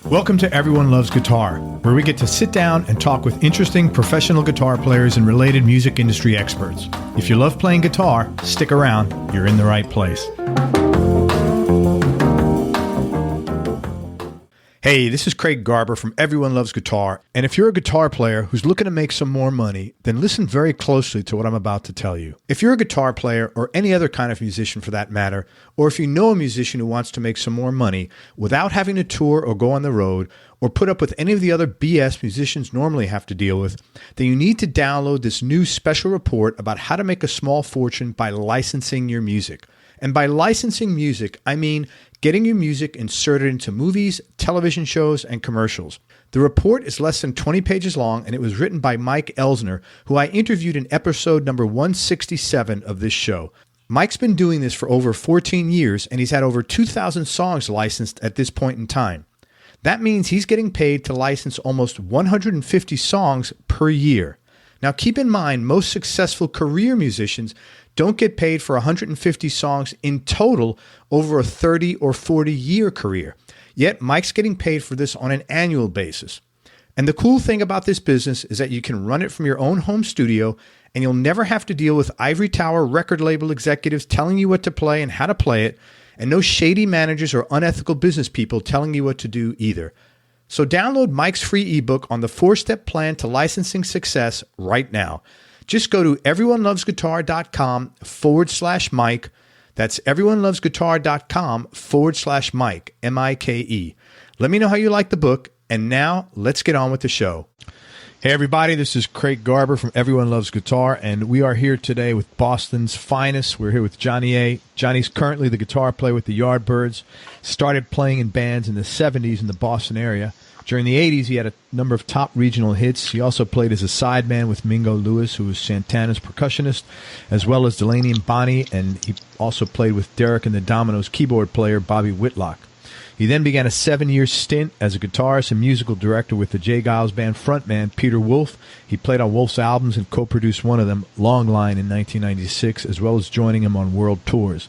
Welcome to Everyone Loves Guitar, where we get to sit down and talk with interesting professional guitar players and related music industry experts. If you love playing guitar, stick around. You're in the right place. Hey, this is Craig Garber from Everyone Loves Guitar, and if you're a guitar player who's looking to make some more money, then listen very closely to what I'm about to tell you. If you're a guitar player, or any other kind of musician for that matter, or if you know a musician who wants to make some more money without having to tour or go on the road, or put up with any of the other BS musicians normally have to deal with, then you need to download this new special report about how to make a small fortune by licensing your music. And by licensing music, I mean getting your music inserted into movies, television shows, and commercials. The report is less than 20 pages long, and it was written by Mike Elsner, who I interviewed in episode number 167 of this show. Mike's been doing this for over 14 years, and he's had over 2,000 songs licensed at this point in time. That means he's getting paid to license almost 150 songs per year. Now, keep in mind, most successful career musicians don't get paid for 150 songs in total over a 30 or 40-year career. Yet, Mike's getting paid for this on an annual basis. And the cool thing about this business is that you can run it from your own home studio, and you'll never have to deal with ivory tower record label executives telling you what to play and how to play it, and no shady managers or unethical business people telling you what to do either. So download Mike's free ebook on the 4-step plan to licensing success right now. Just go to everyonelovesguitar.com/Mike. That's everyonelovesguitar.com/Mike, M-I-K-E. Let me know how you like the book. And now let's get on with the show. Hey everybody, this is Craig Garber from Everyone Loves Guitar, and we are here today with Boston's finest. We're here with Johnny A. Johnny's currently the guitar player with the Yardbirds. Started playing in bands in the 70s in the Boston area. During the 80s, he had a number of top regional hits. He also played as a sideman with Mingo Lewis, who was Santana's percussionist, as well as Delaney and Bonnie, and he also played with Derek and the Dominoes keyboard player Bobby Whitlock. He then began a 7-year stint as a guitarist and musical director with the Geils Band frontman Peter Wolf. He played on Wolf's albums and co-produced one of them, Long Line, in 1996, as well as joining him on world tours.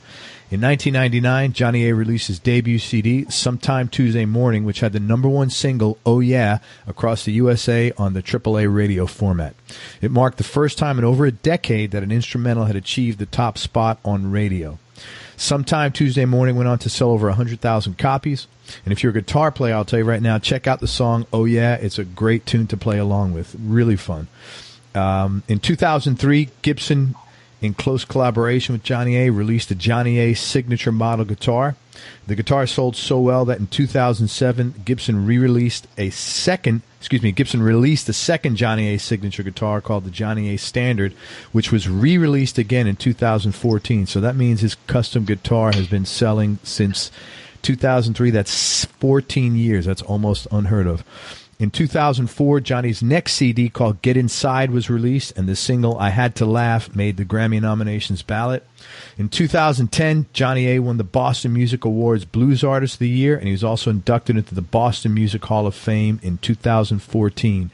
In 1999, Johnny A released his debut CD, Sometime Tuesday Morning, which had the #1 single, Oh Yeah, across the USA on the AAA radio format. It marked the first time in over a decade that an instrumental had achieved the top spot on radio. Sometime Tuesday Morning went on to sell over 100,000 copies. And if you're a guitar player, I'll tell you right now, check out the song Oh Yeah. It's a great tune to play along with. Really fun. In 2003, Gibson, in close collaboration with Johnny A, released a Johnny A signature model guitar. The guitar sold so well that in 2007, Gibson released a second Johnny A signature guitar called the Johnny A Standard, which was re-released again in 2014. So that means his custom guitar has been selling since 2003. That's 14 years. That's almost unheard of. In 2004, Johnny's next CD called Get Inside was released, and the single I Had to Laugh made the Grammy nominations ballot. In 2010, Johnny A won the Boston Music Awards Blues Artist of the Year, and he was also inducted into the Boston Music Hall of Fame in 2014.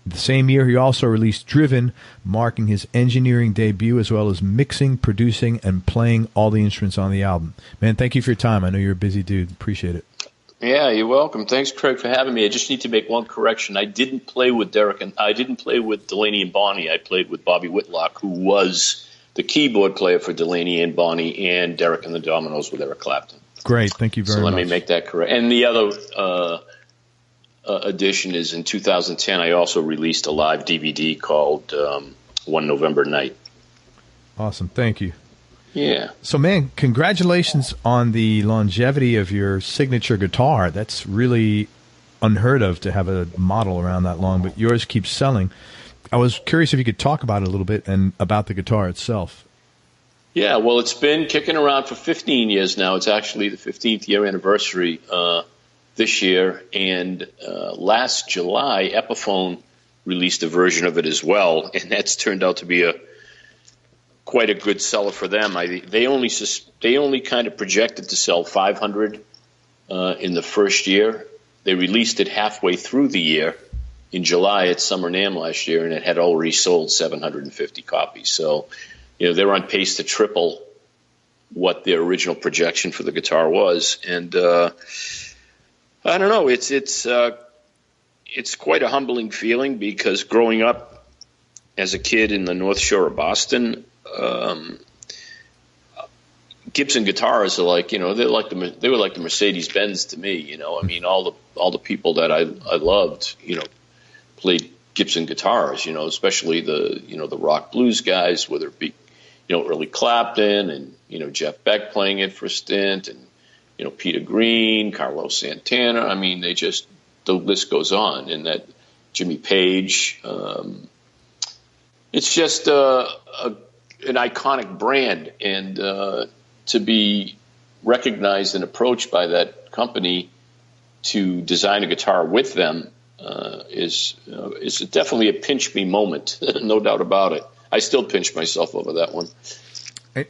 The same year, he also released Driven, marking his engineering debut, as well as mixing, producing, and playing all the instruments on the album. Man, thank you for your time. I know you're a busy dude. Appreciate it. Yeah, you're welcome. Thanks, Craig, for having me. I just need to make one correction. I didn't play with Derek, and I didn't play with Delaney and Bonnie. I played with Bobby Whitlock, who was the keyboard player for Delaney and Bonnie, and Derek and the Dominoes with Eric Clapton. Great, thank you very much. So let me make that correct. And the other addition is in 2010, I also released a live DVD called One November Night. Awesome, thank you. Yeah. So, man, congratulations on the longevity of your signature guitar. That's really unheard of to have a model around that long, but yours keeps selling. I was curious if you could talk about it a little bit and about the guitar itself. Yeah, well, it's been kicking around for 15 years now. It's actually the 15th year anniversary this year. And last July, Epiphone released a version of it as well, and that's turned out to be quite a good seller for them. They only kind of projected to sell 500 in the first year. They released it halfway through the year in July at Summer NAMM last year, and it had already sold 750 copies. So, they're on pace to triple what their original projection for the guitar was. And I don't know. It's quite a humbling feeling because growing up as a kid in the North Shore of Boston, Gibson guitars are like, they were like the Mercedes Benz to me. I mean, all the people that I loved, played Gibson guitars. Especially the rock blues guys, whether it be early Clapton and Jeff Beck playing it for a stint, and Peter Green, Carlos Santana. I mean, the list goes on, and that Jimmy Page. It's just an iconic brand, and to be recognized and approached by that company to design a guitar with them is definitely a pinch me moment, no doubt about it. I still pinch myself over that one.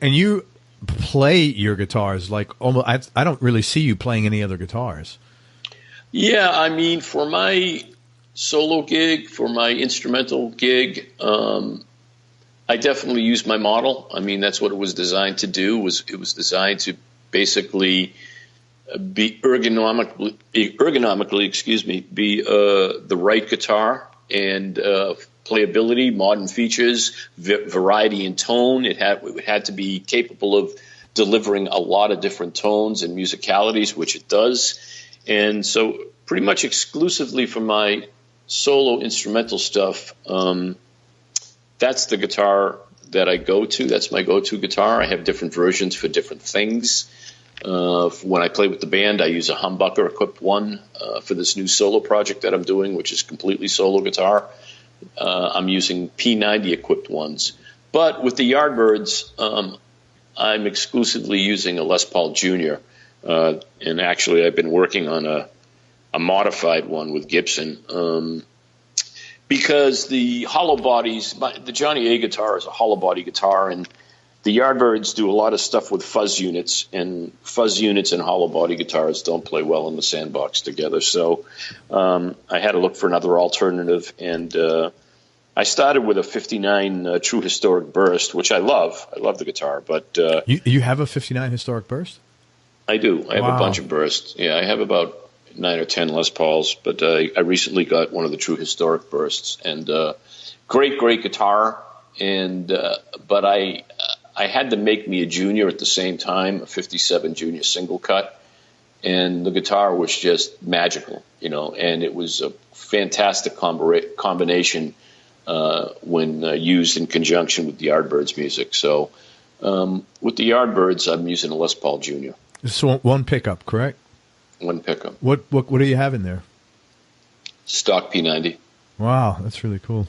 And you play your guitars like almost. I don't really see you playing any other guitars. Yeah, I mean, for my solo gig, for my instrumental gig, I definitely use my model. I mean, that's what it was designed to do. It was designed to basically be ergonomically, be the right guitar and playability, modern features, variety in tone. It had to be capable of delivering a lot of different tones and musicalities, which it does. And so pretty much exclusively for my solo instrumental stuff, that's the guitar that I go to. That's my go-to guitar. I have different versions for different things. When I play with the band, I use a humbucker equipped one. For this new solo project that I'm doing, which is completely solo guitar, I'm using P90 equipped ones. But with the Yardbirds, I'm exclusively using a Les Paul Jr. And actually, I've been working on a modified one with Gibson because the hollow bodies, the Johnny A guitar is a hollow body guitar, and the Yardbirds do a lot of stuff with fuzz units, and fuzz units and hollow body guitars don't play well in the sandbox together. So I had to look for another alternative, and I started with a 59 True Historic Burst, which I love. I love the guitar, but you have a 59 Historic Burst? I do. I have a bunch of bursts. Yeah, I have about 9 or 10 Les Pauls, but I recently got one of the True Historic Bursts, and great guitar. And but I had to make me a junior at the same time, a 57 Junior single cut, and the guitar was just magical, and it was a fantastic combination when used in conjunction with the Yardbirds music. So with the Yardbirds, I'm using a Les Paul Jr. So one pickup, correct? One pickup. What do you have in there? Stock P90. Wow, that's really cool.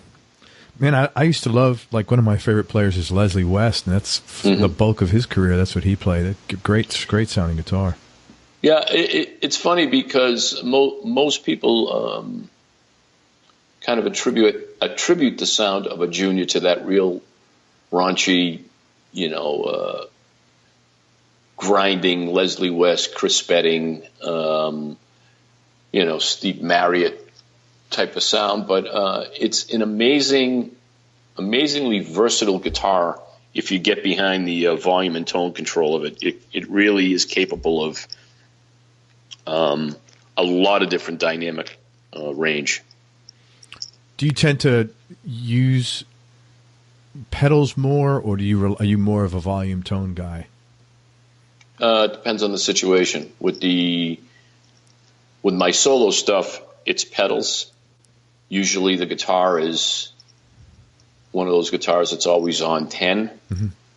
Man, I used to love, like, one of my favorite players is Leslie West, and that's the bulk of his career. That's what he played. Great sounding guitar. Yeah, it's funny because most people kind of attribute the sound of a Junior to that real raunchy, grinding Leslie West, Chris Spedding, Steve Marriott type of sound, but it's an amazingly versatile guitar if you get behind the volume and tone control of it. It really is capable of a lot of different dynamic range. Do you tend to use pedals more, or are you more of a volume tone guy? It depends on the situation. With my solo stuff, it's pedals. Usually the guitar is one of those guitars that's always on 10,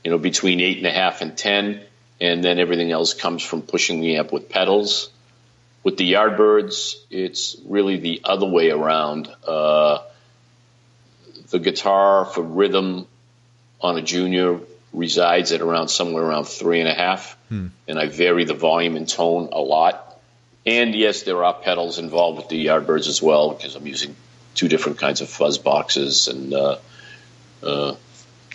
between 8.5 and 10, and then everything else comes from pushing the amp with pedals. With the Yardbirds, it's really the other way around. The guitar for rhythm on a Junior resides at somewhere around 3.5, and I vary the volume and tone a lot. And yes, there are pedals involved with the Yardbirds as well, because I'm using 2 different kinds of fuzz boxes and a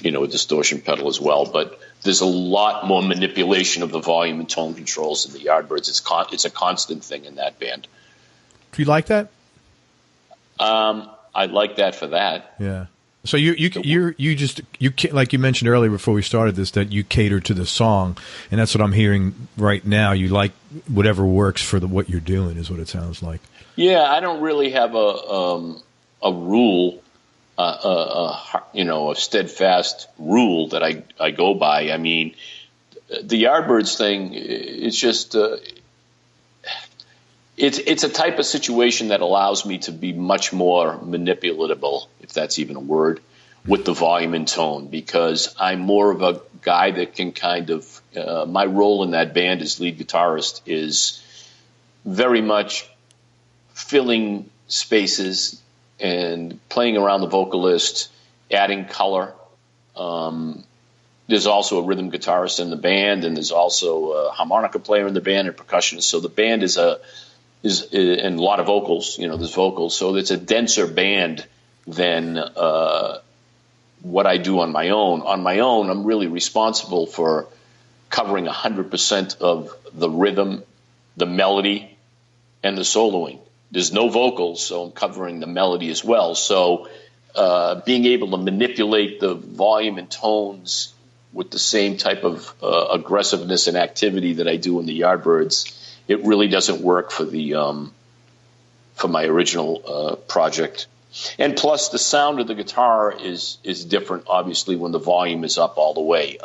distortion pedal as well. But there's a lot more manipulation of the volume and tone controls in the Yardbirds. It's a constant thing in that band. Do you like that? I like that for that. Yeah. So like you mentioned earlier before we started this, that you cater to the song, and that's what I'm hearing right now. You like whatever works for what you're doing, is what it sounds like. Yeah, I don't really have a rule, a steadfast rule that I go by. I mean, the Yardbirds thing, it's just it's a type of situation that allows me to be much more manipulatable, if that's even a word, with the volume and tone, because I'm more of a guy that can kind of my role in that band as lead guitarist is very much filling spaces and playing around the vocalist, adding color. There's also a rhythm guitarist in the band, and there's also a harmonica player in the band and percussionist. So the band is and a lot of vocals. There's vocals, so it's a denser band than what I do on my own. On my own, I'm really responsible for covering 100% of the rhythm, the melody, and the soloing. There's no vocals, so I'm covering the melody as well. So being able to manipulate the volume and tones with the same type of aggressiveness and activity that I do in the Yardbirds, it really doesn't work for my original project. And plus, the sound of the guitar is different, obviously, when the volume is up all the way.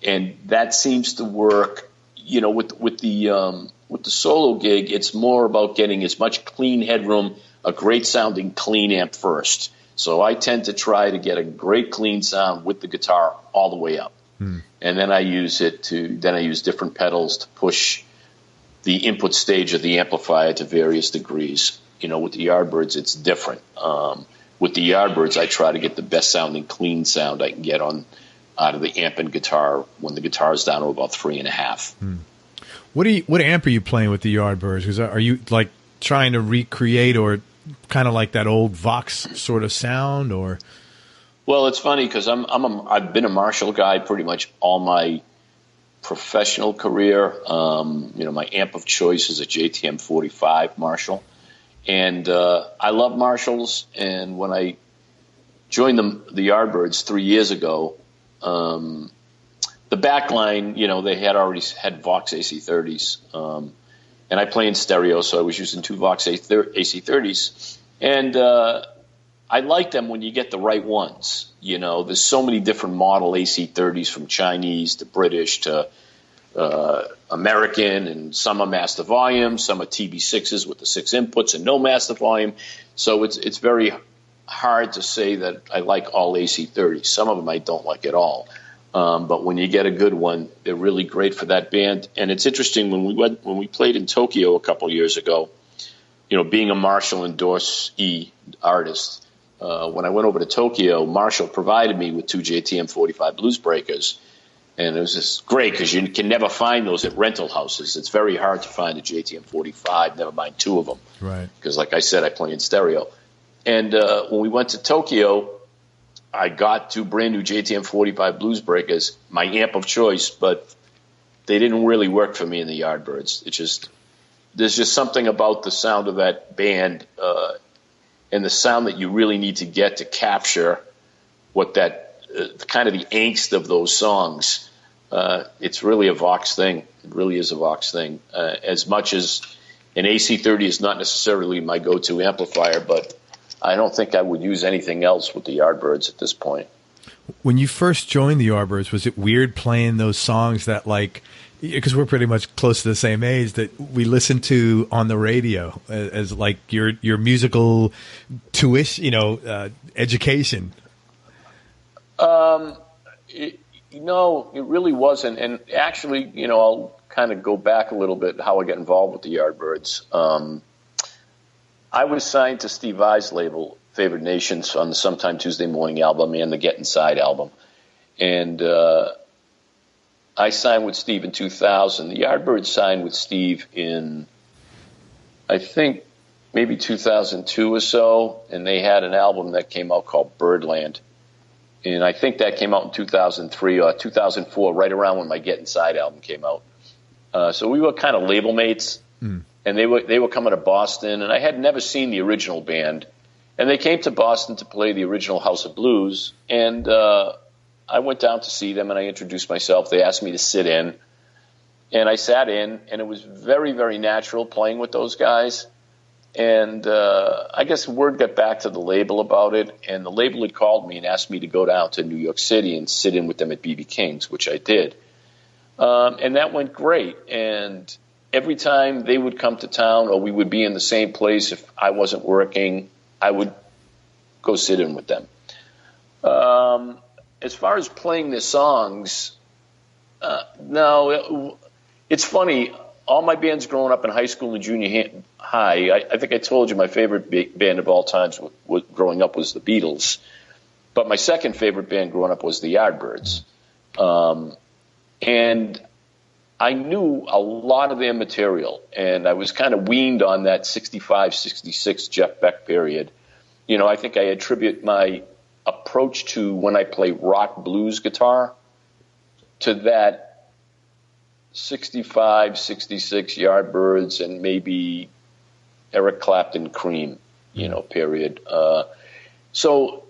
And that seems to work, with the solo gig. It's more about getting as much clean headroom, a great sounding clean amp first. So I tend to try to get a great clean sound with the guitar all the way up. And then I use different pedals to push the input stage of the amplifier to various degrees. With the Yardbirds, it's different. With the Yardbirds, I try to get the best sounding clean sound I can get out of the amp and guitar when the guitar is down to about 3.5. What amp are you playing with the Yardbirds? Because are you like trying to recreate or kind of like that old Vox sort of sound, or? Well, it's funny because I've been a Marshall guy pretty much all my professional career. My amp of choice is a JTM 45 Marshall, and I love Marshalls. And when I joined the Yardbirds 3 years ago, the backline, they had already had Vox AC30s. And I play in stereo, so I was using two Vox AC30s. And I like them when you get the right ones. There's so many different model AC30s, from Chinese to British to American, and some are master volume, some are TB6s with the 6 inputs and no master volume. So it's very hard to say that I like all AC30s. Some of them I don't like at all. But when you get a good one, they're really great for that band. And it's interesting, when we played in Tokyo a couple years ago, being a Marshall endorsee artist, when I went over to Tokyo, Marshall provided me with two JTM 45 blues breakers. And it was just great because you can never find those at rental houses. It's very hard to find a JTM 45, never mind two of them. Right. Because like I said, I play in stereo. And when we went to Tokyo, I got two brand new JTM 45 blues breakers, my amp of choice, but they didn't really work for me in the Yardbirds. There's just something about the sound of that band and the sound that you really need to get to capture what that kind of the angst of those songs. It's really a Vox thing. It really is a Vox thing. As much as an AC30 is not necessarily my go-to amplifier, but I don't think I would use anything else with the Yardbirds at this point. When you first joined the Yardbirds, was it weird playing those songs that, like, because we're pretty much close to the same age, that we listened to on the radio as like your musical tuition, education? It really wasn't. And actually, I'll kind of go back a little bit how I got involved with the Yardbirds. I was signed to Steve Vai's label, Favored Nations, on the Sometime Tuesday Morning album and the Get Inside album. And I signed with Steve in 2000. The Yardbirds signed with Steve in, I think, maybe 2002 or so. And they had an album that came out called Birdland. And I think that came out in 2003 or 2004, right around when my Get Inside album came out. So we were kind of label mates. And they were coming to Boston, and I had never seen the original band, And they came to Boston to play the original House of Blues. And I went down to see them, and I introduced myself. They asked me to sit in. And I sat in, and it was very, very natural playing with those guys. And I guess word got back to the label about it, and the label had called me and asked me to go down to New York City and sit in with them at B.B. King's, which I did. And that went great. And every time they would come to town, or we would be in the same place, if I wasn't working, I would go sit in with them. As far as playing their songs, no, it's funny. All my bands growing up in high school and junior high, I think I told you my favorite band of all times growing up was the Beatles. But my second favorite band growing up was the Yardbirds. And I knew a lot of their material, and I was kind of weaned on that 65, 66 Jeff Beck period. You know, I think I attribute my approach to when I play rock blues guitar to that 65, 66 Yardbirds and maybe Eric Clapton Cream, period. So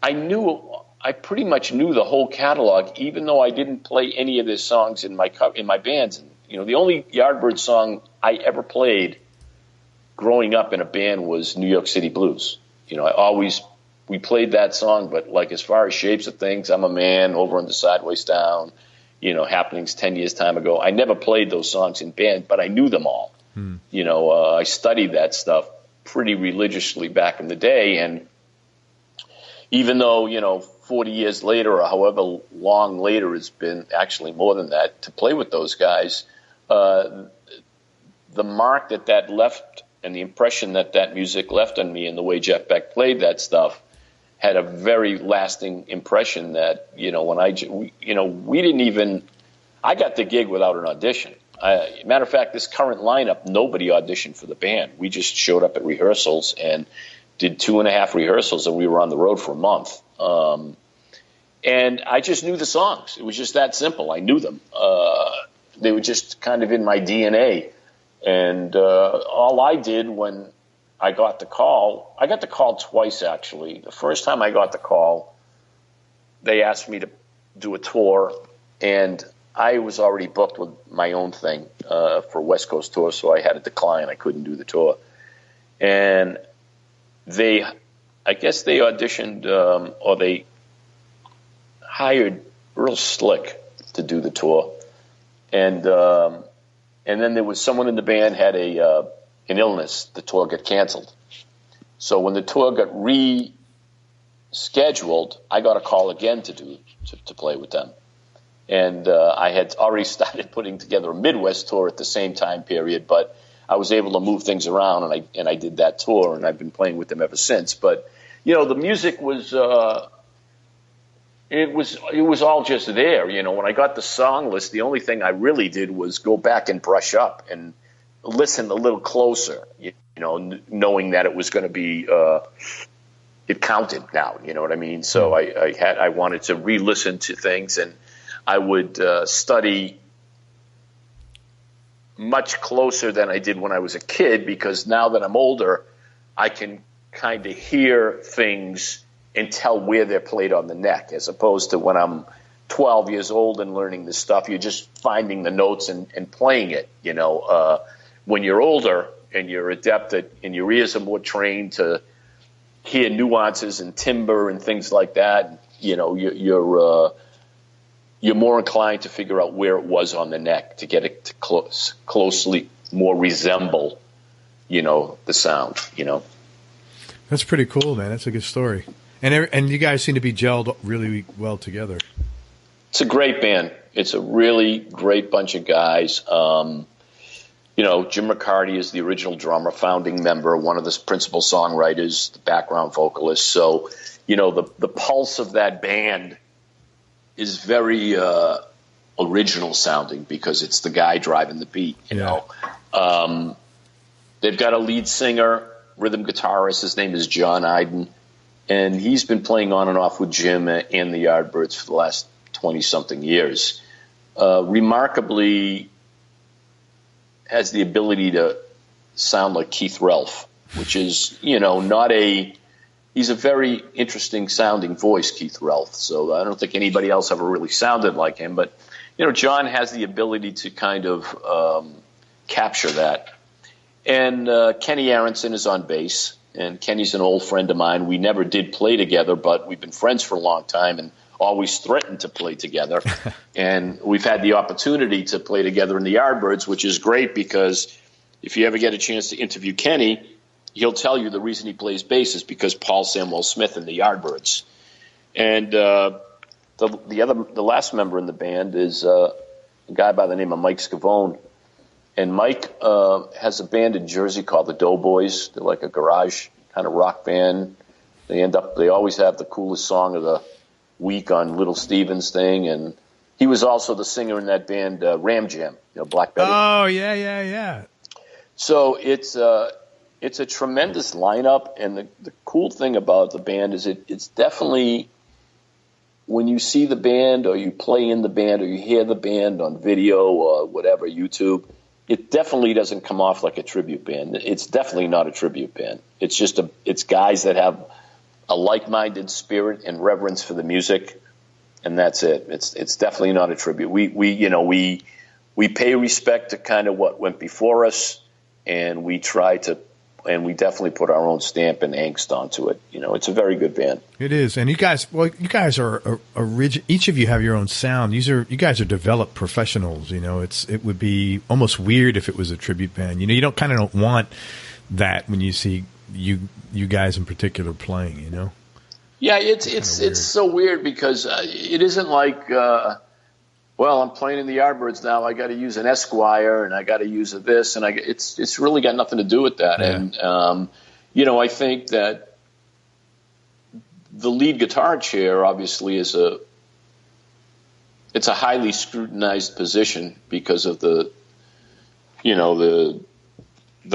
I pretty much knew the whole catalog, even though I didn't play any of their songs in my bands. And, the only Yardbird song I ever played growing up in a band was New York City Blues. We played that song, but like as far as Shapes of Things, I'm a Man, Over on the Sideways Down, Happenings 10 years time ago, I never played those songs in band, but I knew them all. I studied that stuff pretty religiously back in the day, and even though 40 years later or however long later it's been, actually more than that, to play with those guys, the mark that left and the impression that music left on me and the way Jeff Beck played that stuff had a very lasting impression that, we didn't even, I got the gig without an audition. Matter of fact, this current lineup, nobody auditioned for the band. We just showed up at rehearsals and did 2.5 rehearsals, and we were on the road for a month. And I just knew the songs. It was just that simple. I knew them. They were just kind of in my DNA. And all I did when I got the call twice, actually. The first time I got the call, they asked me to do a tour, and I was already booked with my own thing for a West Coast tour, so I had to decline. I couldn't do the tour. And I guess they auditioned or they hired Earl Slick to do the tour. And then there was someone in the band had an illness. The tour got canceled. So when the tour got rescheduled, I got a call again to play with them. And I had already started putting together a Midwest tour at the same time period, but I was able to move things around, and I did that tour, and I've been playing with them ever since. But the music was it was all just there. When I got the song list, the only thing I really did was go back and brush up and listen a little closer. Knowing that it was going to be it counted now. You know what I mean? So I wanted to re-listen to things, and I would study much closer than I did when I was a kid, because now that I'm older, I can kind of hear things and tell where they're played on the neck, as opposed to when I'm 12 years old and learning this stuff, you're just finding the notes and playing it. When you're older and you're adept and your ears are more trained to hear nuances and timbre and things like that, you're more inclined to figure out where it was on the neck to get it to closely more resemble, the sound, That's pretty cool, man. That's a good story. And you guys seem to be gelled really well together. It's a great band. It's a really great bunch of guys. Jim McCarty is the original drummer, founding member, one of the principal songwriters, the background vocalist. So, the pulse of that band is very original sounding, because it's the guy driving the beat, you know. They've got a lead singer, rhythm guitarist. His name is John Iden, and he's been playing on and off with Jim and the Yardbirds for the last 20-something years. Remarkably has the ability to sound like Keith Relf, which is, not a he's a very interesting sounding voice, Keith Relf. So I don't think anybody else ever really sounded like him. But, John has the ability to kind of capture that. And Kenny Aronson is on bass. And Kenny's an old friend of mine. We never did play together, but we've been friends for a long time and always threatened to play together. And we've had the opportunity to play together in the Yardbirds, which is great because if you ever get a chance to interview Kenny, he'll tell you the reason he plays bass is because Paul Samwell Smith and the Yardbirds. And the last member in the band is a guy by the name of Mike Scavone. And Mike has a band in Jersey called the Doughboys. They're like a garage kind of rock band. They always have the coolest song of the week on Little Steven's thing. And he was also the singer in that band Ram Jam, Black Betty. Oh, yeah. So it's a tremendous lineup. And the cool thing about the band is it's definitely, when you see the band or you play in the band or you hear the band on video or whatever, YouTube, it definitely doesn't come off like a tribute band. It's definitely not a tribute band. It's just it's guys that have a like-minded spirit and reverence for the music, and that's it. It's definitely not a tribute. We pay respect to kind of what went before us, and we definitely put our own stamp and angst onto it. It's a very good band. It is, and you guys are each of you have your own sound. You guys are developed professionals. It would be almost weird if it was a tribute band. You don't want that when you see you guys in particular playing. Yeah, it's so weird because it isn't like. Well, I'm playing in the Yardbirds now. I got to use an Esquire, and I got to use this, and it's really got nothing to do with that. Yeah. And I think that the lead guitar chair obviously it's a highly scrutinized position because of the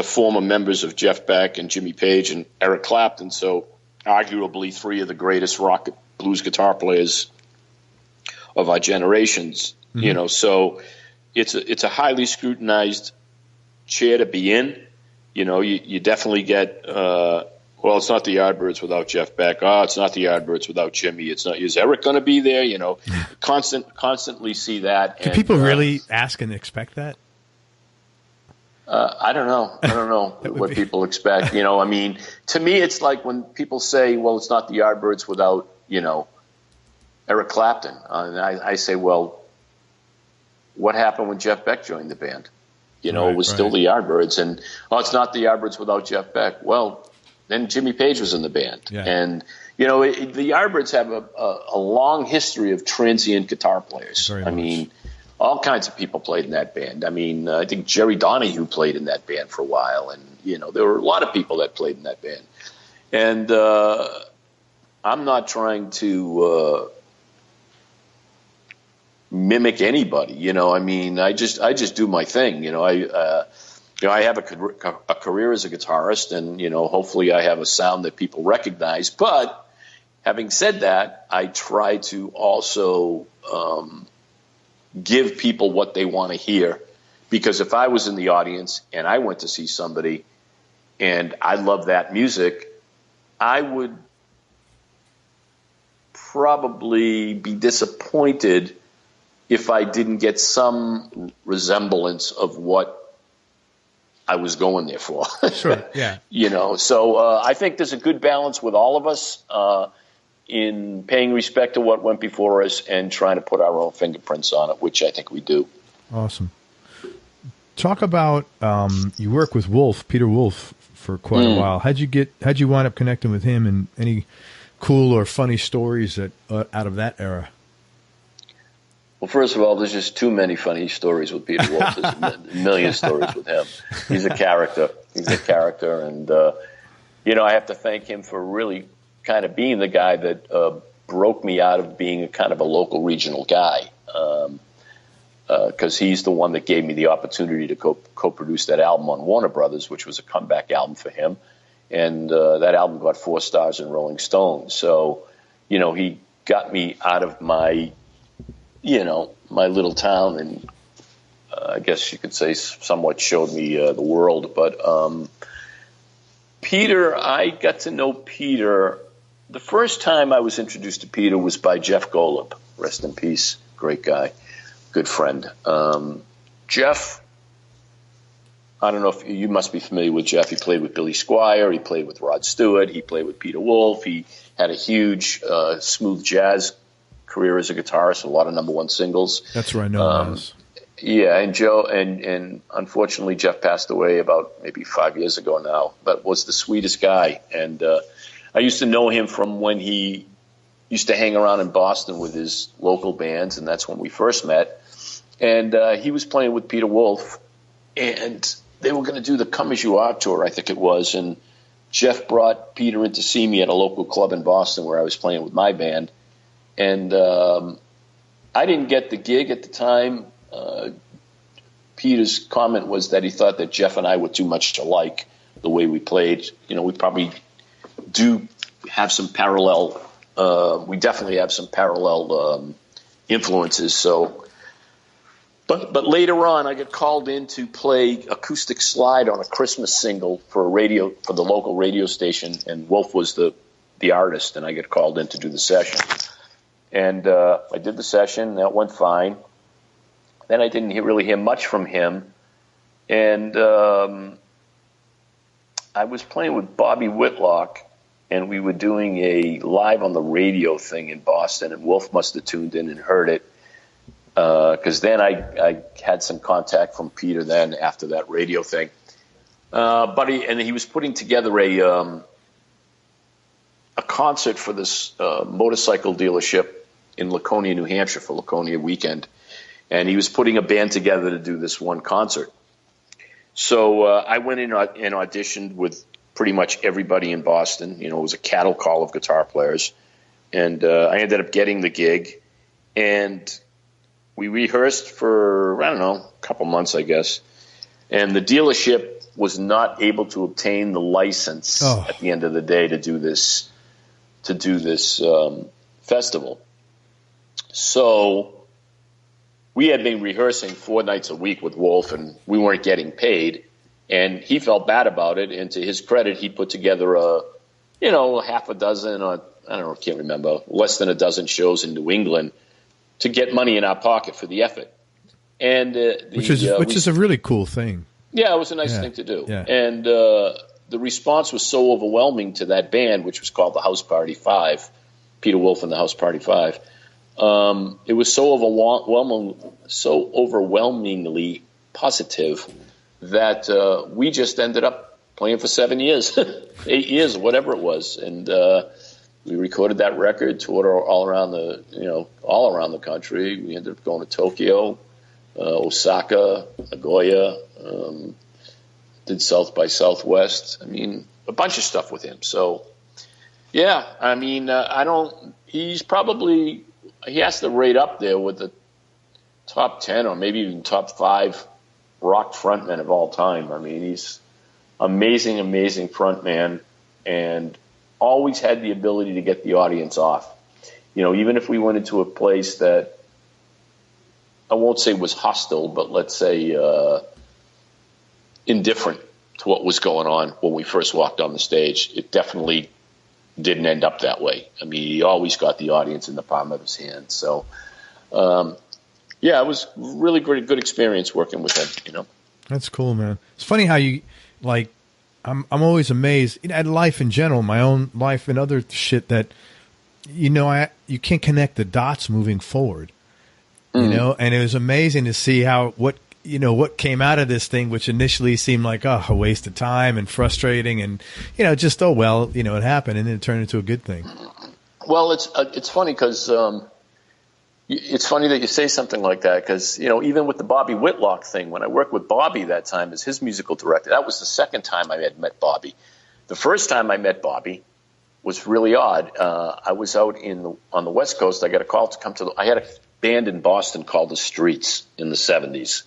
former members of Jeff Beck and Jimmy Page and Eric Clapton. So arguably three of the greatest rock blues guitar players of our generations, so it's a highly scrutinized chair to be in. You definitely get, it's not the Yardbirds without Jeff Beck. Oh, it's not the Yardbirds without Jimmy. It's not, is Eric going to be there? Constantly see that. Do people really ask and expect that? I don't know what people expect. To me, it's like when people say, well, it's not the Yardbirds without, Eric Clapton. And I say, well, what happened when Jeff Beck joined the band? It was still the Yardbirds. And, it's not the Yardbirds without Jeff Beck. Well, then Jimmy Page was in the band. Yeah. And, the Yardbirds have a long history of transient guitar players. All kinds of people played in that band. I think Jerry Donahue played in that band for a while. And, there were a lot of people that played in that band. And I'm not trying to mimic anybody, I just do my thing. I have a career as a guitarist, and hopefully I have a sound that people recognize. But having said that, I try to also give people what they want to hear, because if I was in the audience and I went to see somebody and I love that music, I would probably be disappointed if I didn't get some resemblance of what I was going there for. Sure, yeah. So I think there's a good balance with all of us in paying respect to what went before us and trying to put our own fingerprints on it, which I think we do. Awesome. Talk about you work with Peter Wolf, for quite a while. How'd you wind up connecting with him, and any cool or funny stories that out of that era? Well, first of all, there's just too many funny stories with Peter Wolf. There's a million stories with him. He's a character. And, I have to thank him for really kind of being the guy that broke me out of being a kind of a local regional guy, because he's the one that gave me the opportunity to co-produce that album on Warner Brothers, which was a comeback album for him. And that album got 4 stars in Rolling Stone. So, he got me out of my my little town, and I guess you could say somewhat showed me the world. But Peter, I got to know Peter The first time I was introduced to Peter was by Jeff Golub. Rest in peace. Great guy. Good friend. Jeff, I don't know if you must be familiar with Jeff. He played with Billy Squier. He played with Rod Stewart. He played with Peter Wolf. He had a huge smooth jazz career as a guitarist, a lot of number one singles. That's where I know him as. Yeah, and Joe, and unfortunately Jeff passed away about maybe 5 years ago now, but was the sweetest guy. And I used to know him from when he used to hang around in Boston with his local bands, and that's when we first met. And he was playing with Peter Wolf, and they were going to do the Come As You Are tour, I think it was, and Jeff brought Peter in to see me at a local club in Boston where I was playing with my band. And I didn't get the gig at the time. Peter's comment was that he thought that Jeff and I were too much alike the way we played. You know, we probably do have some parallel. We definitely have some parallel influences. So, but later on, I got called in to play acoustic slide on a Christmas single for the local radio station, and Wolf was the artist, and I got called in to do the session. And I did the session. That went fine. Then I didn't really hear much from him. And I was playing with Bobby Whitlock, and we were doing a live on the radio thing in Boston, and Wolf must have tuned in and heard it. Because then I had some contact from Peter then after that radio thing. He was putting together a concert for this motorcycle dealership in Laconia, New Hampshire for Laconia Weekend. And he was putting a band together to do this one concert. So I went in and auditioned with pretty much everybody in Boston. You know, it was a cattle call of guitar players. And I ended up getting the gig. And we rehearsed for, I don't know, a couple months, I guess. And the dealership was not able to obtain the license at the end of the day to do this festival. So we had been rehearsing 4 nights a week with Wolf, and we weren't getting paid. And he felt bad about it. And to his credit, he put together half a dozen, or I don't know, I can't remember, less than a dozen shows in New England to get money in our pocket for the effort. And which is a really cool thing. Yeah, it was a nice thing to do. Yeah. And the response was so overwhelming to that band, which was called the House Party 5, Peter Wolf and the House Party 5. It was so overwhelmingly positive that we just ended up playing for 7 years, 8 years, whatever it was, and we recorded that record, toured all around the country. We ended up going to Tokyo, Osaka, Nagoya, did South by Southwest. I mean, a bunch of stuff with him. So, yeah, I mean, he has to rate up there with the top 10 or maybe even top 5 rock frontmen of all time. I mean, he's amazing frontman, and always had the ability to get the audience off. You know, even if we went into a place that I won't say was hostile, but let's say indifferent to what was going on when we first walked on the stage, it definitely didn't end up that way. I mean, he always got the audience in the palm of his hand. So, it was really good experience working with him, you know. That's cool, man. It's funny how you, like, I'm always amazed at life in general, my own life and other shit that, you can't connect the dots moving forward, you know, and it was amazing to see what came out of this thing, which initially seemed like, a waste of time and frustrating and, just, it happened, and then it turned into a good thing. Well, it's funny because it's funny that you say something like that because, even with the Bobby Whitlock thing, when I worked with Bobby that time as his musical director, that was the second time I had met Bobby. The first time I met Bobby was really odd. I was out on the West Coast. I got a call to come I had a band in Boston called The Streets in the 70s.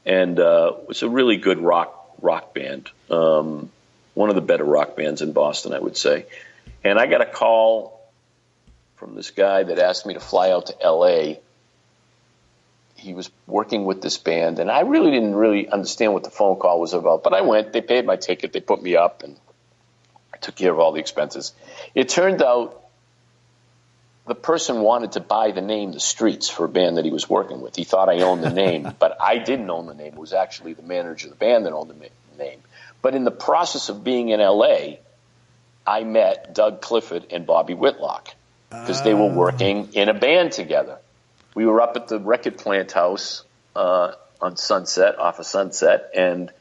And it was a really good rock band, one of the better rock bands in Boston, I would say. And I got a call from this guy that asked me to fly out to L.A. He was working with this band, and I really didn't understand what the phone call was about. But I went. They paid my ticket. They put me up, and took care of all the expenses. It turned out the person wanted to buy the name The Streets for a band that he was working with. He thought I owned the name, but I didn't own the name. It was actually the manager of the band that owned the name. But in the process of being in L.A., I met Doug Clifford and Bobby Whitlock because they were working in a band together. We were up at the Record Plant House on Sunset, off of Sunset, and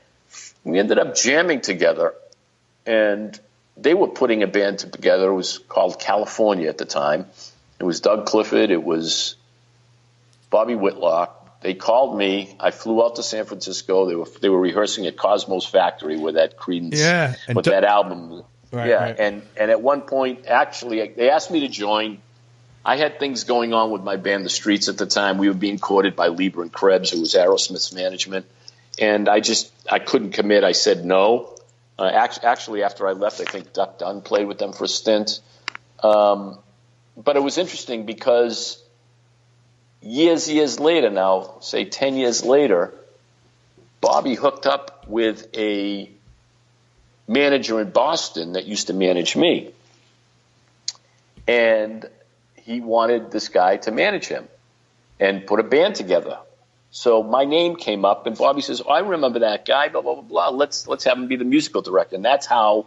we ended up jamming together. And they were putting a band together. It was called California at the time. It was Doug Clifford. It was Bobby Whitlock. They called me. I flew out to San Francisco. They were rehearsing at Cosmo's Factory where that Creedence, with that album. Right, right. And at one point, actually, they asked me to join. I had things going on with my band, The Streets, at the time. We were being courted by Lieber and Krebs, who was Aerosmith's management. And I couldn't commit. I said no. Actually, after I left, I think Duck Dunn played with them for a stint. But it was interesting because years later now, say 10 years later, Bobby hooked up with a manager in Boston that used to manage me. And he wanted this guy to manage him and put a band together. So my name came up, and Bobby says, I remember that guy, blah, blah, blah, blah. Let's have him be the musical director. And that's how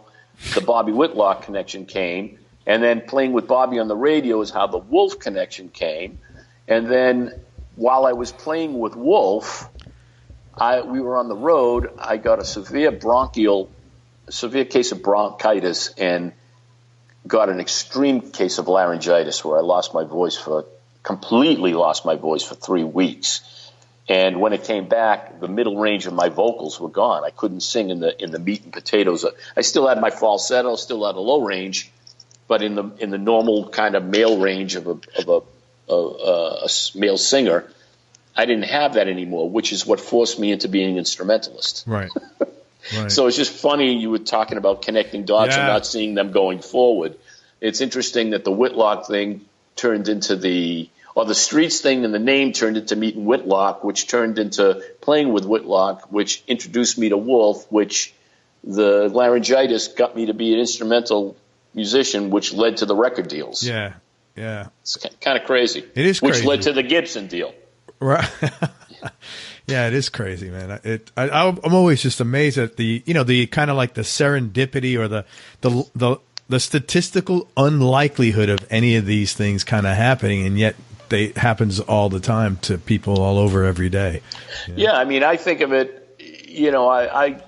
the Bobby Whitlock connection came. And then playing with Bobby on the radio is how the Wolf connection came. And then while I was playing with Wolf, we were on the road. I got a severe case of bronchitis and got an extreme case of laryngitis where I completely lost my voice for 3 weeks. And when it came back, the middle range of my vocals were gone. I couldn't sing in the meat and potatoes. I still had my falsetto, still had a low range, but in the normal kind of male range of a male singer, I didn't have that anymore, which is what forced me into being an instrumentalist. Right. Right. So it's just funny you were talking about connecting dots and not seeing them going forward. It's interesting that the Whitlock thing turned into the Streets thing, and the name turned into meeting Whitlock, which turned into playing with Whitlock, which introduced me to Wolf, which the laryngitis got me to be an instrumental musician, which led to the record deals. Yeah, yeah. It's kind of crazy. It is crazy. Which led to the Gibson deal. Right. Yeah, it is crazy, man. I'm always just amazed at the kind of like the serendipity or the statistical unlikelihood of any of these things kind of happening, and yet it happens all the time to people all over every day. Yeah, I mean, I think of it, I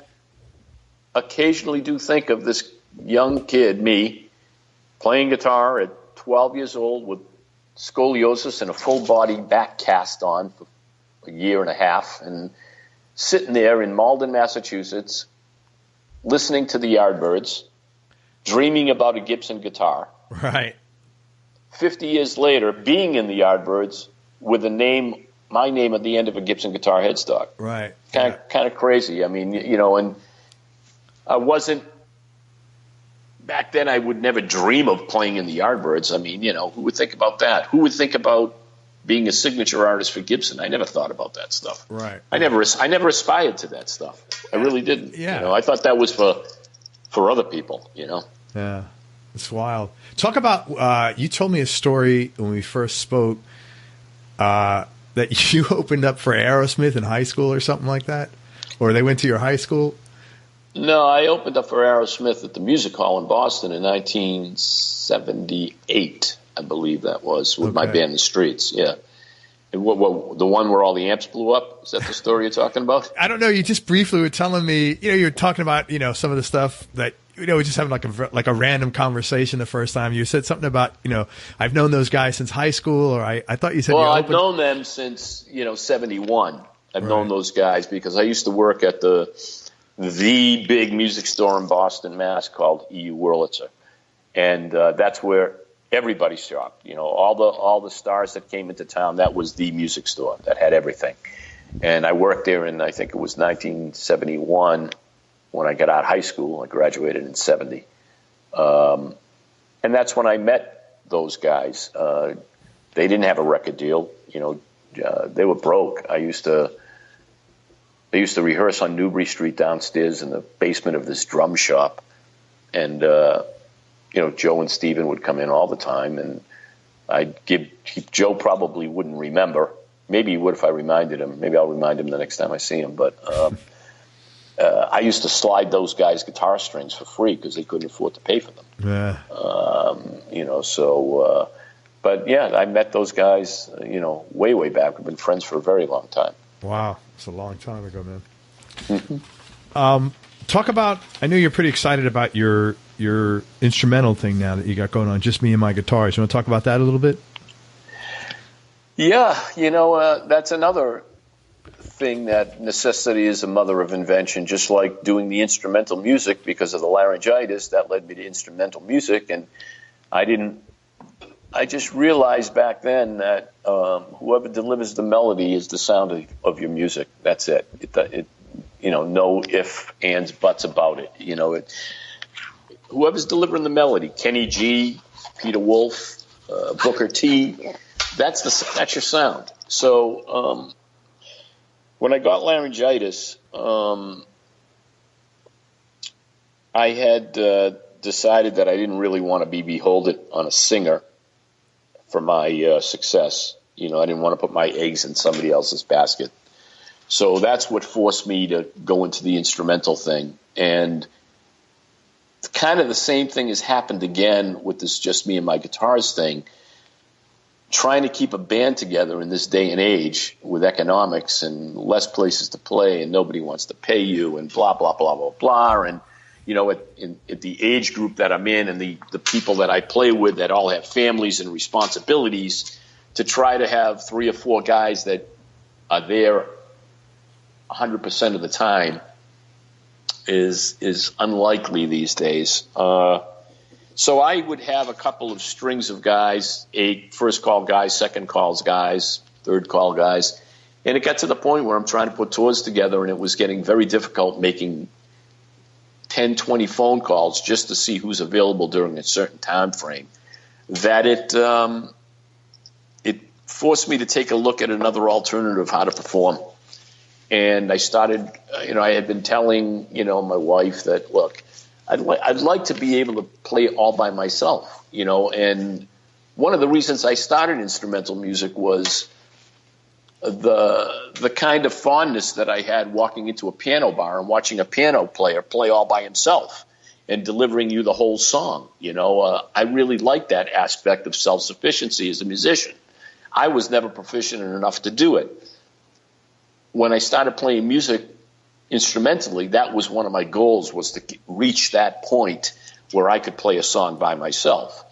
occasionally do think of this young kid, me, playing guitar at 12 years old with scoliosis and a full body back cast on for a year and a half, and sitting there in Malden, Massachusetts, listening to the Yardbirds, dreaming about a Gibson guitar. Right. 50 years later, being in the Yardbirds with my name at the end of a Gibson guitar headstock. Right. Kind of crazy. I mean, and I wasn't, back then I would never dream of playing in the Yardbirds. I mean, who would think about that? Who would think about being a signature artist for Gibson? I never thought about that stuff. Right. I never aspired to that stuff. I really didn't. Yeah. I thought that was for other people, Yeah. It's wild. Talk about, you told me a story when we first spoke, that you opened up for Aerosmith in high school or something like that? Or they went to your high school? No, I opened up for Aerosmith at the Music Hall in Boston in 1978, I believe that was, with my band, The Streets. Yeah. And what, the one where all the amps blew up? Is that the story you're talking about? I don't know. You just briefly were telling me, you were talking about, some of the stuff that, we just having like a random conversation the first time. You said something about, I've known those guys since high school, or I thought you said. Well, I've known them since, 71. I've known those guys because I used to work at the big music store in Boston, Mass, called EU Wurlitzer, and that's where everybody shopped. All the stars that came into town, that was the music store that had everything. And I worked there in, I think it was 1971 when I got out of high school. I graduated in 70, and that's when I met those guys. They didn't have a record deal. They were broke. They used to rehearse on Newbury Street downstairs in the basement of this drum shop. And, Joe and Steven would come in all the time, and Joe probably wouldn't remember. Maybe he would if I reminded him. Maybe I'll remind him the next time I see him. But I used to slide those guys' guitar strings for free because they couldn't afford to pay for them. Yeah. But yeah, I met those guys, way, way back. We've been friends for a very long time. Wow. It's a long time ago, man. Mm-hmm. Talk about, I know you're pretty excited about your instrumental thing now that you got going on, Just Me and My Guitars. You want to talk about that a little bit? Yeah, that's another thing, that necessity is the mother of invention. Just like doing the instrumental music, because of the laryngitis, that led me to instrumental music. And I just realized back then that whoever delivers the melody is the sound of your music. That's it. No ifs, ands, buts about it. Whoever's delivering the melody, Kenny G, Peter Wolf, Booker T, that's your sound. So when I got laryngitis, I had decided that I didn't really want to be beholden on a singer for my success. I didn't want to put my eggs in somebody else's basket. So that's what forced me to go into the instrumental thing. And kind of the same thing has happened again with this Just Me and My Guitars thing. Trying to keep a band together in this day and age with economics and less places to play and nobody wants to pay you and blah, blah, blah, blah, blah. And, at the age group that I'm in and the people that I play with that all have families and responsibilities, to try to have 3 or 4 guys that are there 100% of the time is unlikely these days. So I would have a couple of strings of guys, 8 first call guys, second calls guys, third call guys. And it got to the point where I'm trying to put tours together, and it was getting very difficult making 10, 20 phone calls just to see who's available during a certain time frame, that it forced me to take a look at another alternative how to perform. And I started, I had been telling, my wife that, look, I'd like to be able to play all by myself, and one of the reasons I started instrumental music was the kind of fondness that I had walking into a piano bar and watching a piano player play all by himself and delivering you the whole song. I really like that aspect of self-sufficiency as a musician. I was never proficient enough to do it. When I started playing music instrumentally, that was one of my goals, was to reach that point where I could play a song by myself,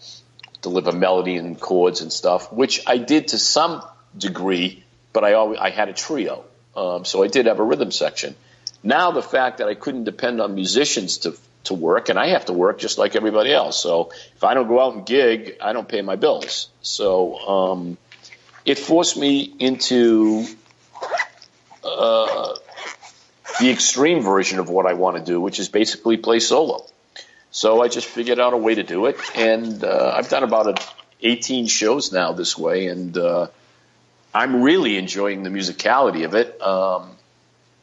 deliver melody and chords and stuff, which I did to some degree, but I had a trio, so I did have a rhythm section. Now the fact that I couldn't depend on musicians to work, and I have to work just like everybody else, so if I don't go out and gig, I don't pay my bills. So it forced me into the extreme version of what I want to do, which is basically play solo. So I just figured out a way to do it, and I've done about 18 shows now this way, and I'm really enjoying the musicality of it.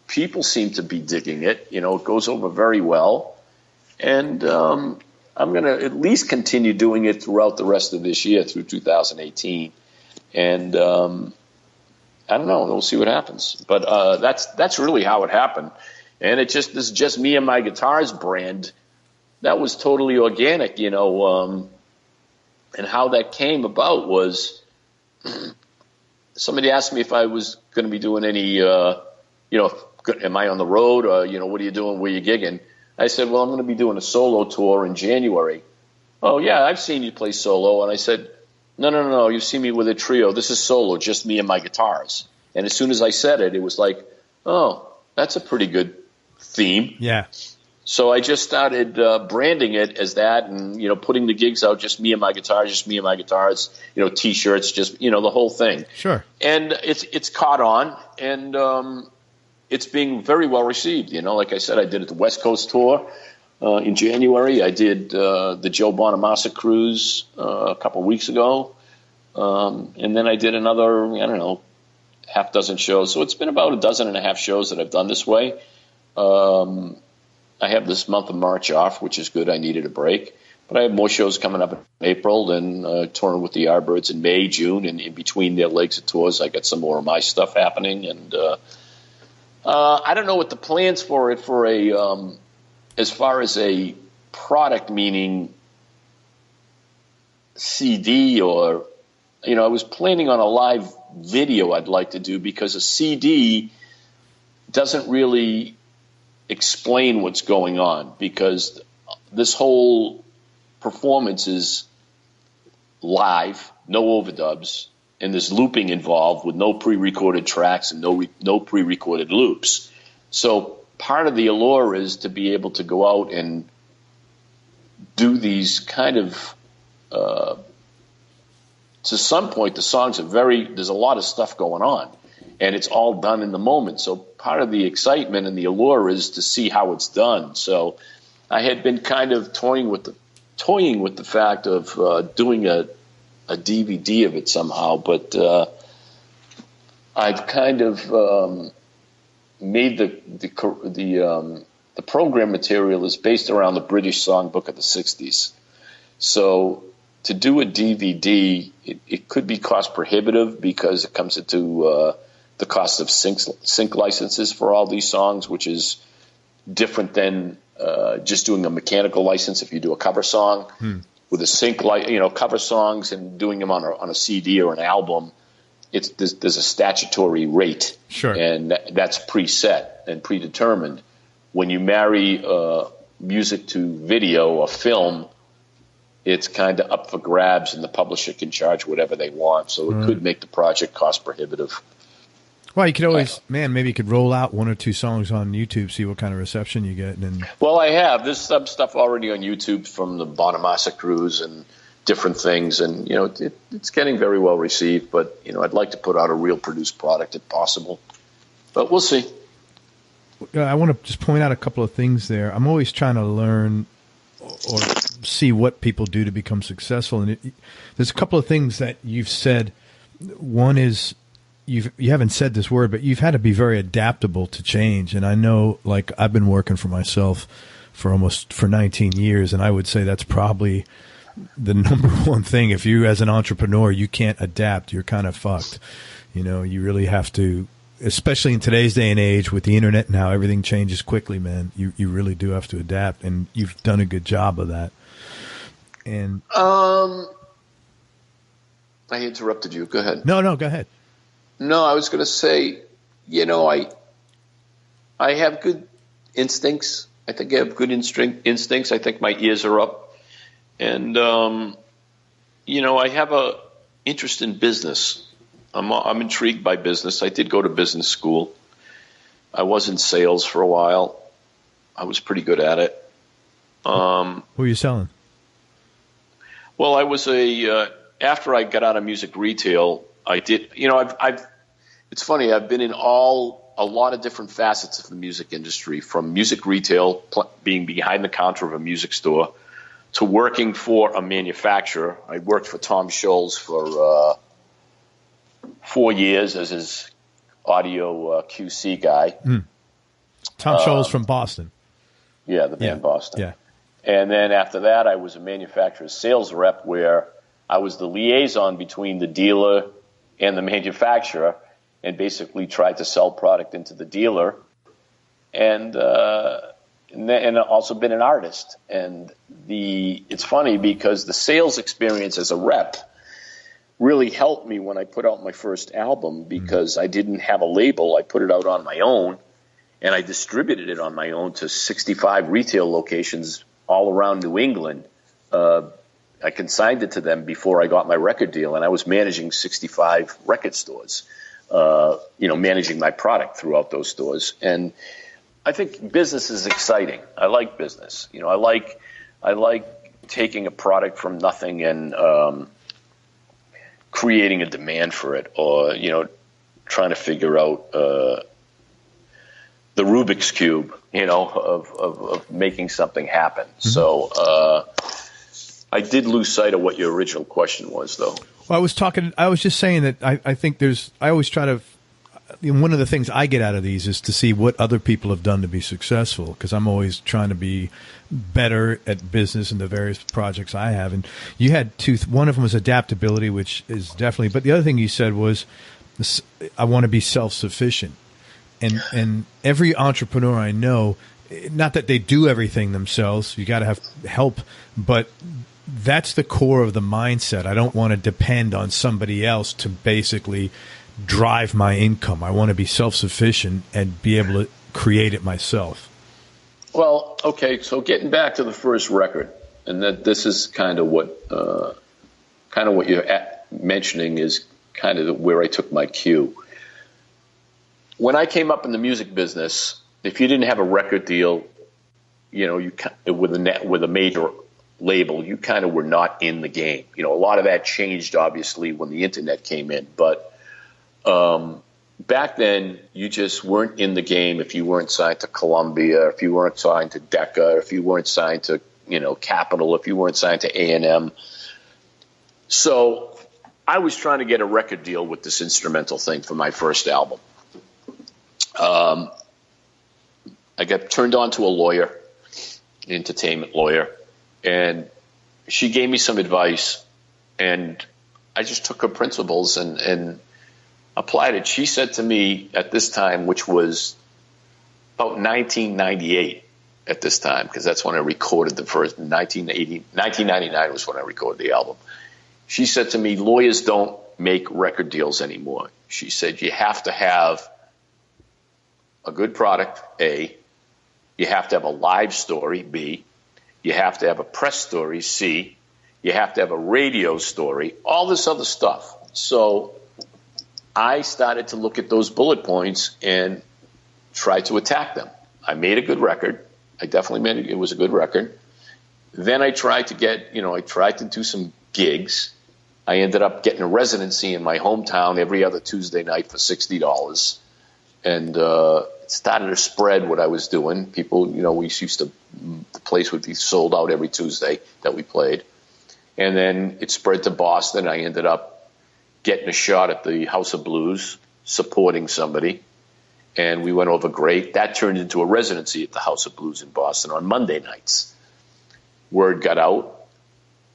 People seem to be digging it. It goes over very well, and I'm going to at least continue doing it throughout the rest of this year, through 2018, and I don't know. We'll see what happens. But that's really how it happened. And this is Just Me and My Guitars brand. That was totally organic, and how that came about was somebody asked me if I was going to be doing any, am I on the road? Or, what are you doing? Where you gigging? I said, well, I'm going to be doing a solo tour in January. Oh, yeah, I've seen you play solo. And I said, No. You see me with a trio. This is solo, Just Me and My Guitars. And as soon as I said it, it was like, oh, that's a pretty good theme. Yeah. So I just started branding it as that, and putting the gigs out, Just Me and My Guitars, Just Me and My Guitars. T-shirts, just the whole thing. Sure. And it's caught on, and it's being very well received. Like I said, I did the West Coast tour. In January, I did the Joe Bonamassa cruise a couple weeks ago, and then I did another, half dozen shows. So it's been about a dozen and a half shows that I've done this way, I have this month of March off, which is good. I needed a break. But I have more shows coming up in April and touring with the Yardbirds in May, June, and in between their legs of tours, I got some more of my stuff happening. And I don't know what the plans for it for a as far as a product, meaning CD or, I was planning on a live video I'd like to do, because a CD doesn't really explain what's going on, because this whole performance is live, no overdubs, and there's looping involved with no pre-recorded tracks and no pre-recorded loops. So part of the allure is to be able to go out and do these kind of to some point the songs are there's a lot of stuff going on, and it's all done in the moment. So part of the excitement and the allure is to see how it's done. So I had been kind of toying with the fact of doing a DVD of it somehow, but I've kind of made the program material is based around the British songbook of the 60s. So to do a DVD, it could be cost prohibitive, because it comes into the cost of sync licenses for all these songs, which is different than just doing a mechanical license. If you do a cover song with a sync, cover songs and doing them on a CD or an album, there's a statutory rate, sure, and that's preset and predetermined. When you marry music to video or film, it's kind of up for grabs, and the publisher can charge whatever they want. So it could make the project cost prohibitive. Well, you could always, maybe you could roll out one or two songs on YouTube, see what kind of reception you get. Well, I have. There's some stuff already on YouTube from the Bonamassa cruise and different things, and it's getting very well received. But I'd like to put out a real produced product if possible, but we'll see. I want to just point out a couple of things there. I'm always trying to learn or see what people do to become successful, and there's a couple of things that you've said. One is, you haven't said this word, but you've had to be very adaptable to change. And I know, like, I've been working for myself for 19 years, and I would say that's probably the number one thing. If you, as an entrepreneur, you can't adapt, you're kind of fucked. You really have to, especially in today's day and age with the internet and how everything changes quickly, man. You really do have to adapt, and you've done a good job of that. And I interrupted you. Go ahead. No, go ahead. No, I was going to say, I have good instincts. I think I have good instincts. I think my ears are up. And, I have a interest in business. I'm intrigued by business. I did go to business school. I was in sales for a while. I was pretty good at it. Who were you selling? Well, I was after I got out of music retail, I did, it's funny, I've been in a lot of different facets of the music industry, from music retail, being behind the counter of a music store, to working for a manufacturer. I worked for Tom Scholl's for 4 years as his audio QC guy. Tom Scholl's from Boston. Yeah, the band Boston. Yeah. And then after that, I was a manufacturer's sales rep, where I was the liaison between the dealer and the manufacturer, and basically tried to sell product into the dealer, and also been an artist. And it's funny, because the sales experience as a rep really helped me when I put out my first album, because I didn't have a label. I put it out on my own, and I distributed it on my own to 65 retail locations all around New England. I consigned it to them before I got my record deal, and I was managing 65 record stores, managing my product throughout those stores. And I think business is exciting. I like business. I like taking a product from nothing and creating a demand for it, or trying to figure out the Rubik's Cube, of making something happen. Mm-hmm. So I did lose sight of what your original question was, though. Well, I was just saying that I think I always try to, one of the things I get out of these is to see what other people have done to be successful, because I'm always trying to be better at business and the various projects I have. And you had two. One of them was adaptability, which is definitely. But the other thing you said was, I want to be self-sufficient. And every entrepreneur I know, not that they do everything themselves, you got to have help, but that's the core of the mindset. I don't want to depend on somebody else to basically drive my income. I want to be self-sufficient and be able to create it myself. Well, okay, so getting back to the first record, and that this is kind of what you're mentioning is kind of where I took my cue. When I came up in the music business, if you didn't have a record deal, with a major label, you kind of were not in the game. A lot of that changed obviously when the internet came in, but back then you just weren't in the game if you weren't signed to Columbia, if you weren't signed to Decca, if you weren't signed to Capitol, if you weren't signed to A&M. So I was trying to get a record deal with this instrumental thing for my first album. I got turned on to a lawyer, an entertainment lawyer, and she gave me some advice, and I just took her principles and applied it. She said to me at this time, which was about 1998 at this time, because that's when I recorded the first, 1999 was when I recorded the album. She said to me, lawyers don't make record deals anymore. She said, you have to have a good product, A. You have to have a live story, B. You have to have a press story, C. You have to have a radio story, all this other stuff. So I started to look at those bullet points and try to attack them. I made a good record. I definitely made it. It was a good record. Then I tried to do some gigs. I ended up getting a residency in my hometown every other Tuesday night for $60. And it started to spread what I was doing. People, the place would be sold out every Tuesday that we played. And then it spread to Boston. I ended up getting a shot at the House of Blues, supporting somebody. And we went over great. That turned into a residency at the House of Blues in Boston on Monday nights. Word got out.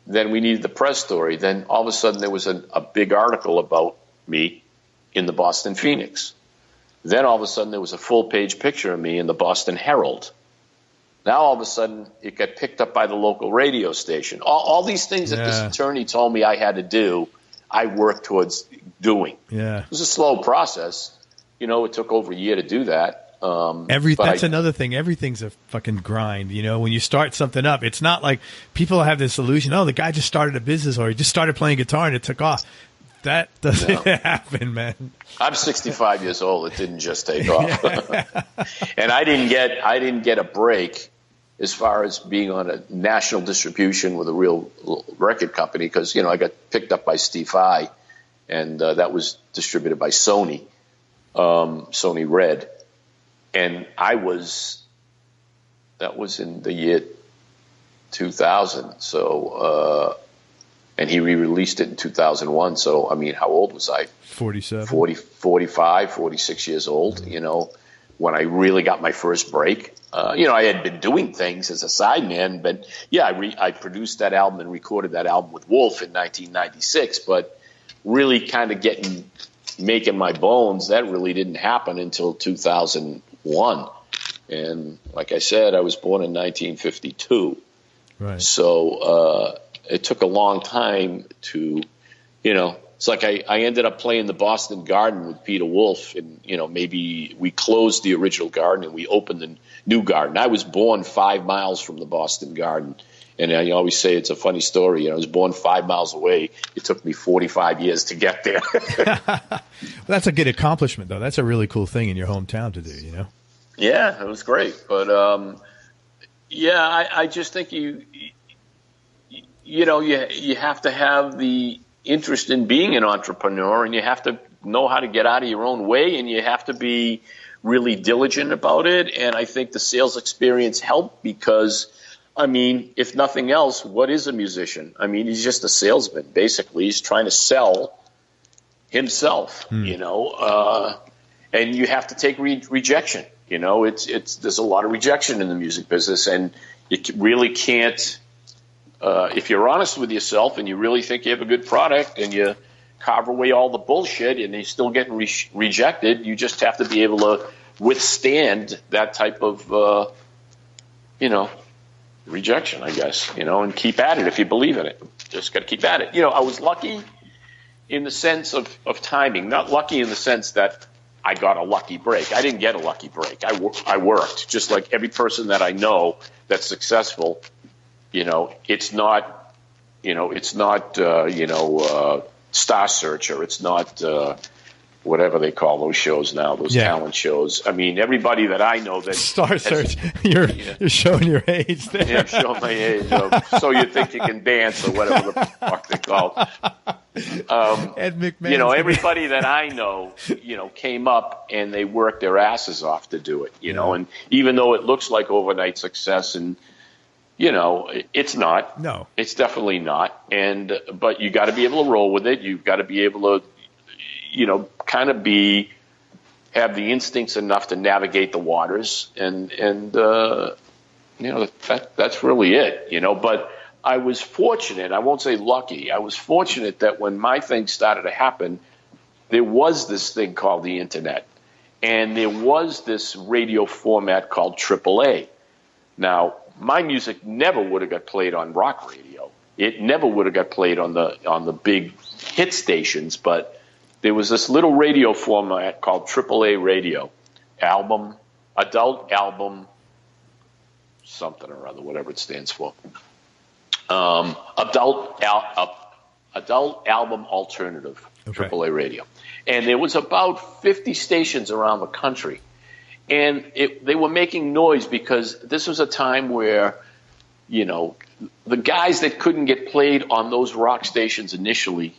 Then we needed the press story. Then all of a sudden there was a big article about me in the Boston Phoenix. Then all of a sudden there was a full-page picture of me in the Boston Herald. Now all of a sudden it got picked up by the local radio station. All these things that this attorney told me I had to do, I worked towards doing. Yeah. It was a slow process. It took over a year to do that. That's another thing. Everything's a fucking grind. When you start something up, it's not like people have this illusion, the guy just started a business or he just started playing guitar and it took off. That doesn't happen, man. I'm 65 years old. It didn't just take off. And I didn't get a break as far as being on a national distribution with a real record company because, I got picked up by Steve Vai, and that was distributed by Sony, Sony Red. And that was in the year 2000. So, and he re-released it in 2001. So, how old was I? 47. 45, 46 years old, when I really got my first break. I had been doing things as a sideman, but I produced that album and recorded that album with Wolf in 1996, but really kind of making my bones, that really didn't happen until 2001. And like I said, I was born in 1952. Right. So it took a long time to, it's like I ended up playing the Boston Garden with Peter Wolf, and, maybe we closed the original Garden and we opened the new Garden. I was born 5 miles from the Boston Garden. And I always say it's a funny story. I was born 5 miles away. It took me 45 years to get there. Well, that's a good accomplishment, though. That's a really cool thing in your hometown to do, Yeah, it was great. But, I just think you have to have the interest in being an entrepreneur, and you have to know how to get out of your own way, and you have to be really diligent about it. And I think the sales experience helped because – if nothing else, what is a musician? He's just a salesman, basically. He's trying to sell himself, And and you have to take rejection. You know, there's a lot of rejection in the music business, and you really can't. If you're honest with yourself and you really think you have a good product and you carve away all the bullshit and you're still getting rejected, you just have to be able to withstand that type of, rejection, I guess, and keep at it if you believe in it. Just got to keep at it. I was lucky in the sense of timing, not lucky in the sense that I got a lucky break. I didn't get a lucky break. I worked just like every person that I know that's successful. It's not Star Searcher. It's not whatever they call those shows now, those talent shows. I mean, everybody that I know that Star Search. You're showing your age there. Yeah, I'm showing my age. So you think you can dance or whatever the fuck they call it. Ed McMahon. Everybody that I know, came up and they worked their asses off to do it. And even though it looks like overnight success, and it's not. No, it's definitely not. But you got to be able to roll with it. You've got to be able to, kind of have the instincts enough to navigate the waters, and that's really it. But I was fortunate. I won't say lucky. I was fortunate that when my thing started to happen, there was this thing called the internet, and there was this radio format called AAA. Now, my music never would have got played on rock radio. It never would have got played on the big hit stations, but there was this little radio format called AAA radio, adult album, something or other, whatever it stands for. Adult album alternative, okay. AAA radio. And there was about 50 stations around the country. And they were making noise because this was a time where, the guys that couldn't get played on those rock stations initially,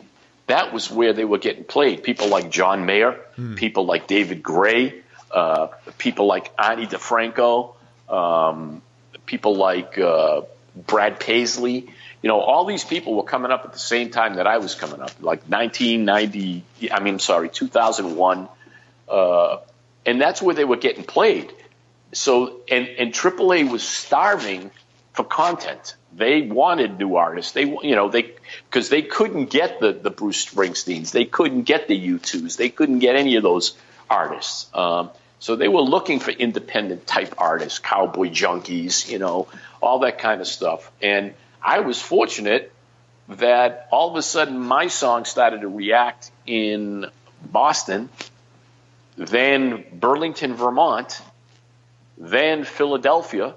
that was where they were getting played. People like John Mayer, people like David Gray, people like Ani DeFranco, people like Brad Paisley. All these people were coming up at the same time that I was coming up, like 2001. And that's where they were getting played. So, and AAA was starving for content. They wanted new artists. Because they couldn't get the Bruce Springsteens. They couldn't get the U2s. They couldn't get any of those artists. So they were looking for independent type artists, Cowboy Junkies, all that kind of stuff. And I was fortunate that all of a sudden my song started to react in Boston, then Burlington, Vermont, then Philadelphia,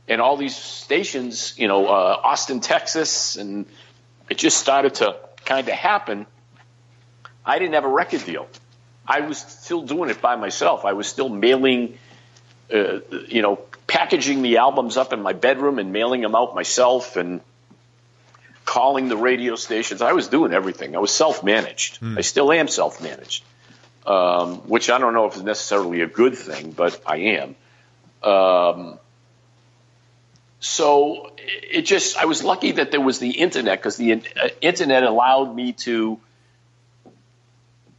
and all these stations, Austin, Texas, and it just started to kind of happen. I didn't have a record deal. I was still doing it by myself. I was still mailing, packaging the albums up in my bedroom and mailing them out myself and calling the radio stations. I was doing everything. I was self-managed. I still am self-managed. Which I don't know if is necessarily a good thing, but I am. So I was lucky that there was the internet, because the internet allowed me to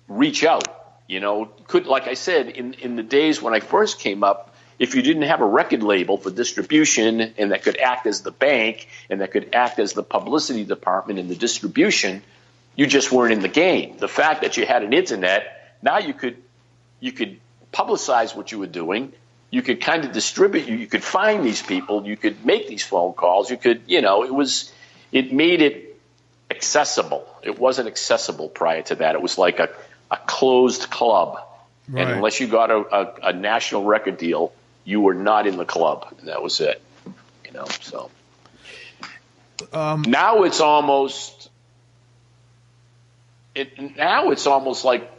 reach out. Like I said, in the days when I first came up, if you didn't have a record label for distribution and that could act as the bank and that could act as the publicity department in the distribution, you just weren't in the game. The fact that you had an internet, now you could publicize what you were doing. You could kind of distribute. You could find these people. You could make these phone calls. You could, it made it accessible. It wasn't accessible prior to that. It was like a closed club. Right. And unless you got a national record deal, you were not in the club. And that was it. So now it's almost like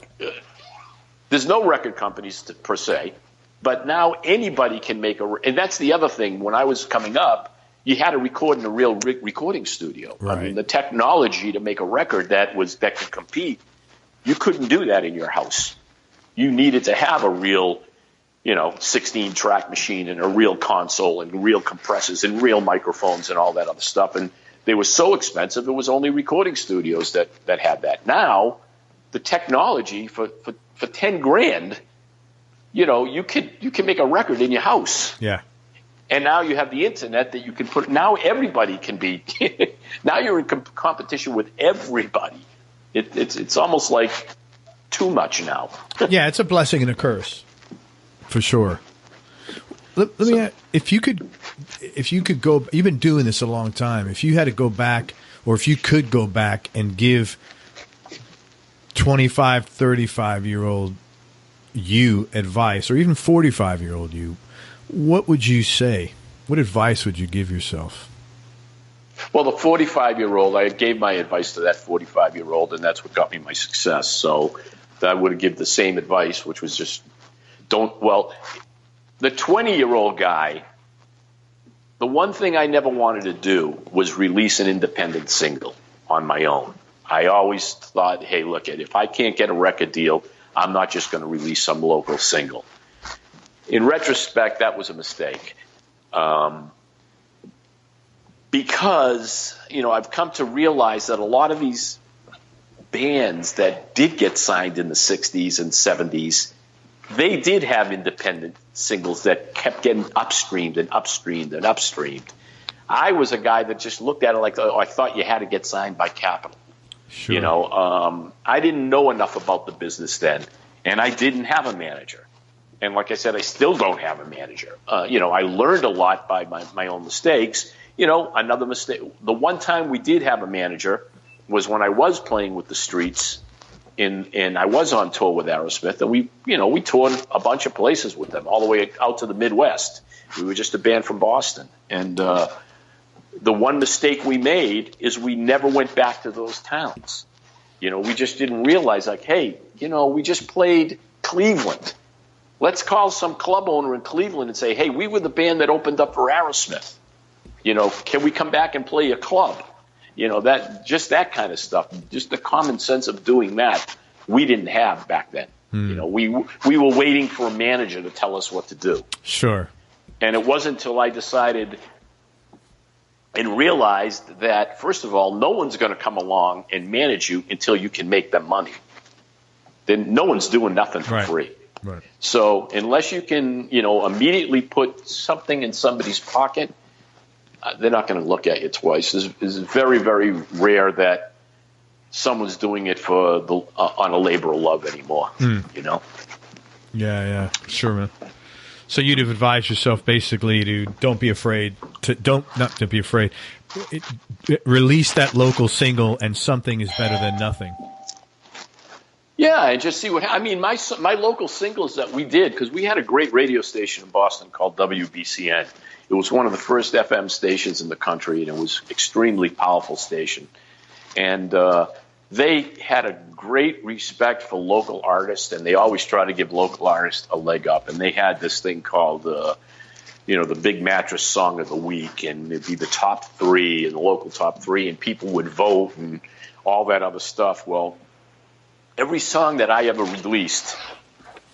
there's no record companies per se. But now anybody can make and that's the other thing. When I was coming up, you had to record in a real recording studio. Right. I mean, the technology to make a record that could compete, you couldn't do that in your house. You needed to have a real, 16-track machine and a real console and real compressors and real microphones and all that other stuff. And they were so expensive, it was only recording studios that had that. Now, the technology for $10,000. you can make a record in your house. Yeah. And now you have the internet that you can put. Now everybody can be. Now you're in competition with everybody. It's almost like too much now. Yeah, it's a blessing and a curse, for sure. Let me ask, if you could go. You've been doing this a long time. If you had to go back, or if you could go back and give 25, 35-year-old you advice, or even 45-year-old you, what would you say? What advice would you give yourself? Well, the 45-year-old, I gave my advice to that 45-year-old, and that's what got me my success. So I would give the same advice, which was just the 20-year-old guy, the one thing I never wanted to do was release an independent single on my own. I always thought, hey, look, if I can't get a record deal, I'm not just going to release some local single. In retrospect, that was a mistake. Because, I've come to realize that a lot of these bands that did get signed in the 60s and 70s, they did have independent singles that kept getting upstreamed and upstreamed and upstreamed. I was a guy that just looked at it like, I thought you had to get signed by Capitol. Sure. I didn't know enough about the business then, and I didn't have a manager. And like I said, I still don't have a manager. I learned a lot by my own mistakes. Another mistake. The one time we did have a manager was when I was playing with the Streets, and I was on tour with Aerosmith, and we toured a bunch of places with them, all the way out to the Midwest. We were just a band from Boston, and the one mistake we made is we never went back to those towns. We just didn't realize, like, hey, we just played Cleveland. Let's call some club owner in Cleveland and say, hey, we were the band that opened up for Aerosmith. Can we come back and play a club? That kind of stuff, just the common sense of doing that, we didn't have back then. We were waiting for a manager to tell us what to do. Sure. And it wasn't until I decided and realized that, first of all, no one's going to come along and manage you until you can make them money. Then no one's doing nothing for free. Right. So unless you can, immediately put something in somebody's pocket, they're not going to look at you twice. It's very, very rare that someone's doing it for on a labor of love anymore. Yeah, sure, man. So you'd have advised yourself basically to don't be afraid not to be afraid. Release that local single, and something is better than nothing. Yeah, and just see my local singles that we did, because we had a great radio station in Boston called WBCN. It was one of the first FM stations in the country, and it was an extremely powerful station. And they had a great respect for local artists, and they always try to give local artists a leg up. And they had this thing called, the Big Mattress Song of the Week, and it'd be the top three and the local top three, and people would vote and all that other stuff. Well, every song that I ever released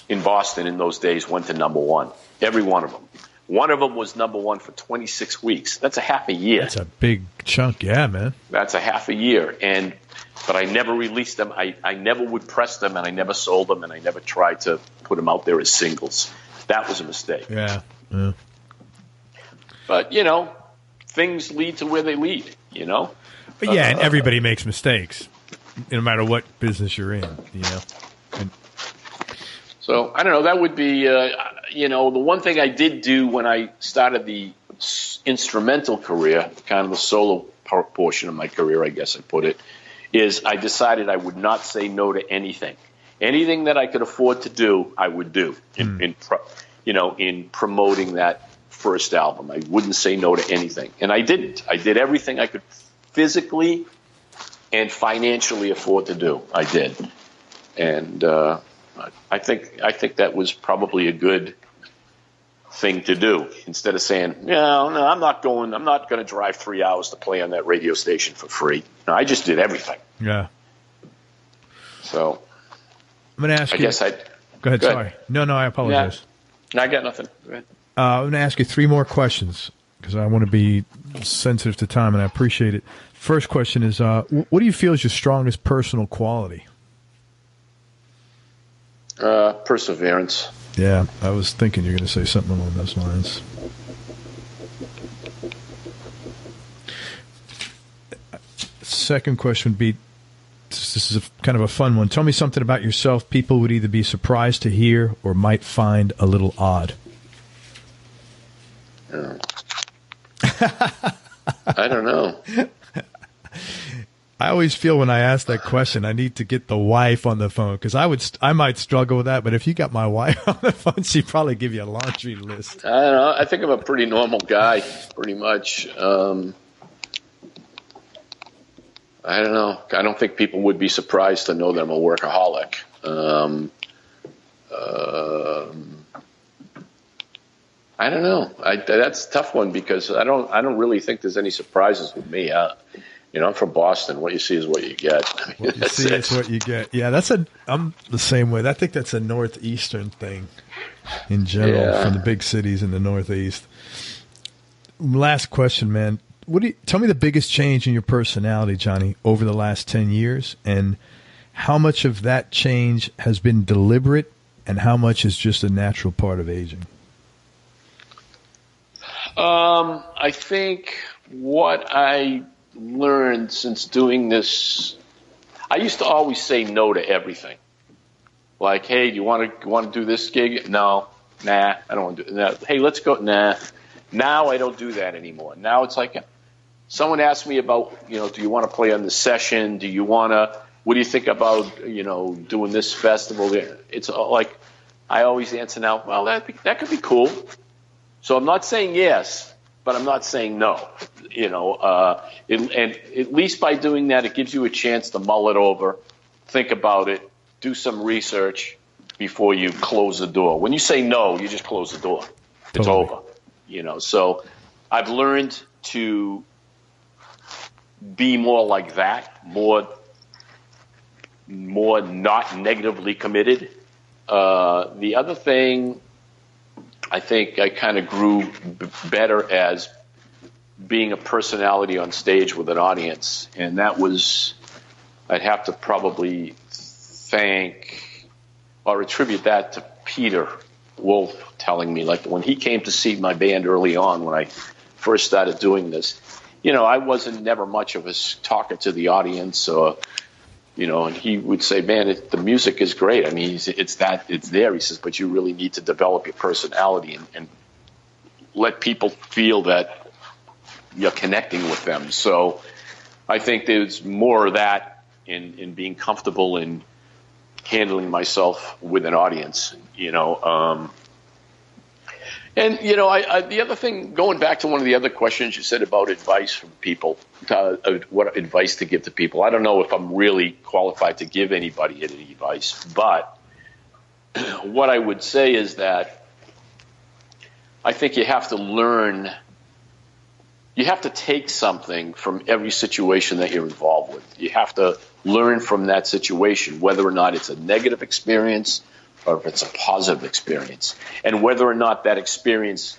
in Boston in those days went to number one. Every one of them. One of them was number one for 26 weeks. That's a half a year. That's a big chunk, yeah, man. That's a half a year. But I never released them. I never would press them, and I never sold them, and I never tried to put them out there as singles. That was a mistake. Yeah. But, things lead to where they lead, But yeah, and everybody makes mistakes, no matter what business you're in, And so, I don't know, that would be, the one thing I did do when I started the instrumental career, kind of the solo portion of my career, I guess I put it, is I decided I would not say no to anything. Anything that I could afford to do, I would do in promoting that first album. I wouldn't say no to anything. And I didn't. I did everything I could physically and financially afford to do. I did. And I think that was probably a good thing to do, instead of saying, no, I'm not going to drive 3 hours to play on that radio station for free. No, I just did everything. Yeah. So I'm going to ask you. Go ahead. Sorry. No, I apologize. Yeah. I got nothing. Go ahead. I'm going to ask you 3 more questions because I want to be sensitive to time, and I appreciate it. First question is, what do you feel is your strongest personal quality? Perseverance. Yeah, I was thinking you're going to say something along those lines. Second question would be, this is kind of a fun one. Tell me something about yourself people would either be surprised to hear or might find a little odd. I don't know. I always feel when I ask that question, I need to get the wife on the phone because I might struggle with that. But if you got my wife on the phone, she'd probably give you a laundry list. I don't know. I think I'm a pretty normal guy, pretty much. I don't know. I don't think people would be surprised to know that I'm a workaholic. I don't know. That's a tough one because I don't really think there's any surprises with me. I'm from Boston. What you see is what you get. What you see is what you get. Yeah, I'm the same way. I think that's a Northeastern thing in general from the big cities in the Northeast. Last question, man. Tell me the biggest change in your personality, Johnny, over the last 10 years, and how much of that change has been deliberate and how much is just a natural part of aging? I think what I learned since doing this, I used to always say no to everything. Like, hey, do you want to do this gig? No, nah, I don't want to do that. Hey, let's go. Nah. Now I don't do that anymore. Now it's like someone asked me about, do you want to play on the session? What do you think about, doing this festival? It's like I always answer now, well, that could be cool. So I'm not saying yes, but I'm not saying no. And at least by doing that, it gives you a chance to mull it over, think about it, do some research before you close the door. When you say no, you just close the door. It's over. So I've learned to be more like that, more not negatively committed. The other thing, I think I kind of grew better as being a personality on stage with an audience. And that was, I'd have to probably thank or attribute that to Peter Wolf telling me, like when he came to see my band early on, when I first started doing this, I wasn't never much of a talker to the audience or, and he would say, man, the music is great. I mean, it's there. He says, but you really need to develop your personality and let people feel that you're connecting with them. So I think there's more of that in being comfortable in handling myself with an audience, And, the other thing, going back to one of the other questions you said about advice from people, what advice to give to people. I don't know if I'm really qualified to give anybody any advice, but what I would say is that I think you have to learn, you have to take something from every situation that you're involved with. You have to learn from that situation, whether or not it's a negative experience or if it's a positive experience, and whether or not that experience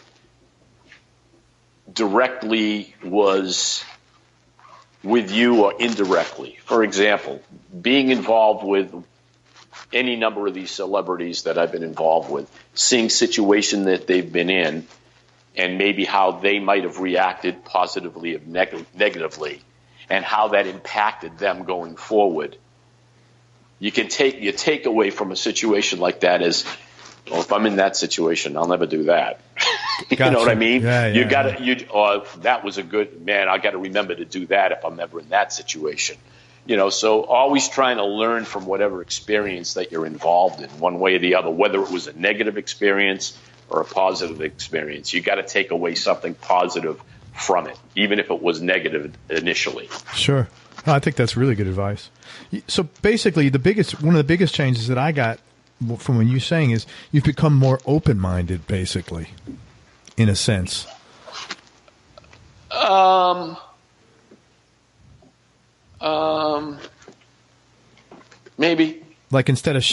directly was with you or indirectly. For example, being involved with any number of these celebrities that I've been involved with, seeing situation that they've been in, and maybe how they might have reacted positively or negatively, and how that impacted them going forward. You can take your takeaway from a situation like that is, well, if I'm in that situation, I'll never do that. You Gotcha. know what I mean? Yeah, that was a good man. I got to remember to do that if I'm ever in that situation. So always trying to learn from whatever experience that you're involved in, one way or the other, whether it was a negative experience or a positive experience. You got to take away something positive from it, even if it was negative initially. Sure. No, I think that's really good advice. So basically, one of the biggest changes that I got from what you're saying is you've become more open-minded, basically, in a sense. Maybe. Like instead of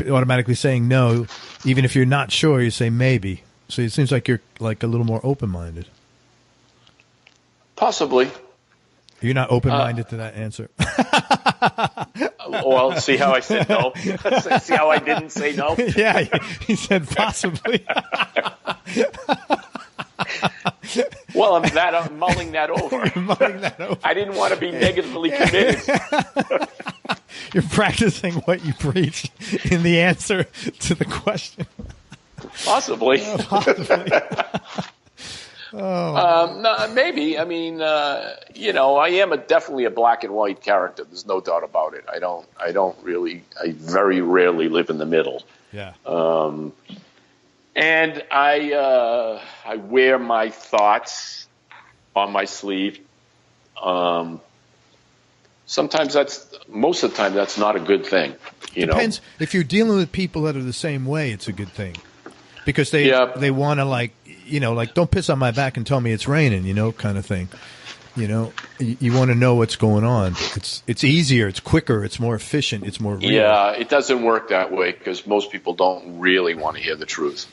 automatically saying no, even if you're not sure, you say maybe. So it seems like you're like a little more open-minded. Possibly. You're not open-minded to that answer. Well, see how I said no? See how I didn't say no? Yeah, he said possibly. Well, I'm mulling that over. You're mulling that over. I didn't want to be negatively committed. You're practicing what you preach in the answer to the question. Possibly. Possibly. No, maybe. I mean, I am definitely a black and white character. There's no doubt about it. I very rarely live in the middle. Yeah. And I wear my thoughts on my sleeve. Most of the time, that's not a good thing. Depends. If you're dealing with people that are the same way, it's a good thing. Because they want to don't piss on my back and tell me it's raining, kind of thing. You want to know what's going on. It's easier, it's quicker, it's more efficient, it's more real. Yeah, it doesn't work that way because most people don't really want to hear the truth.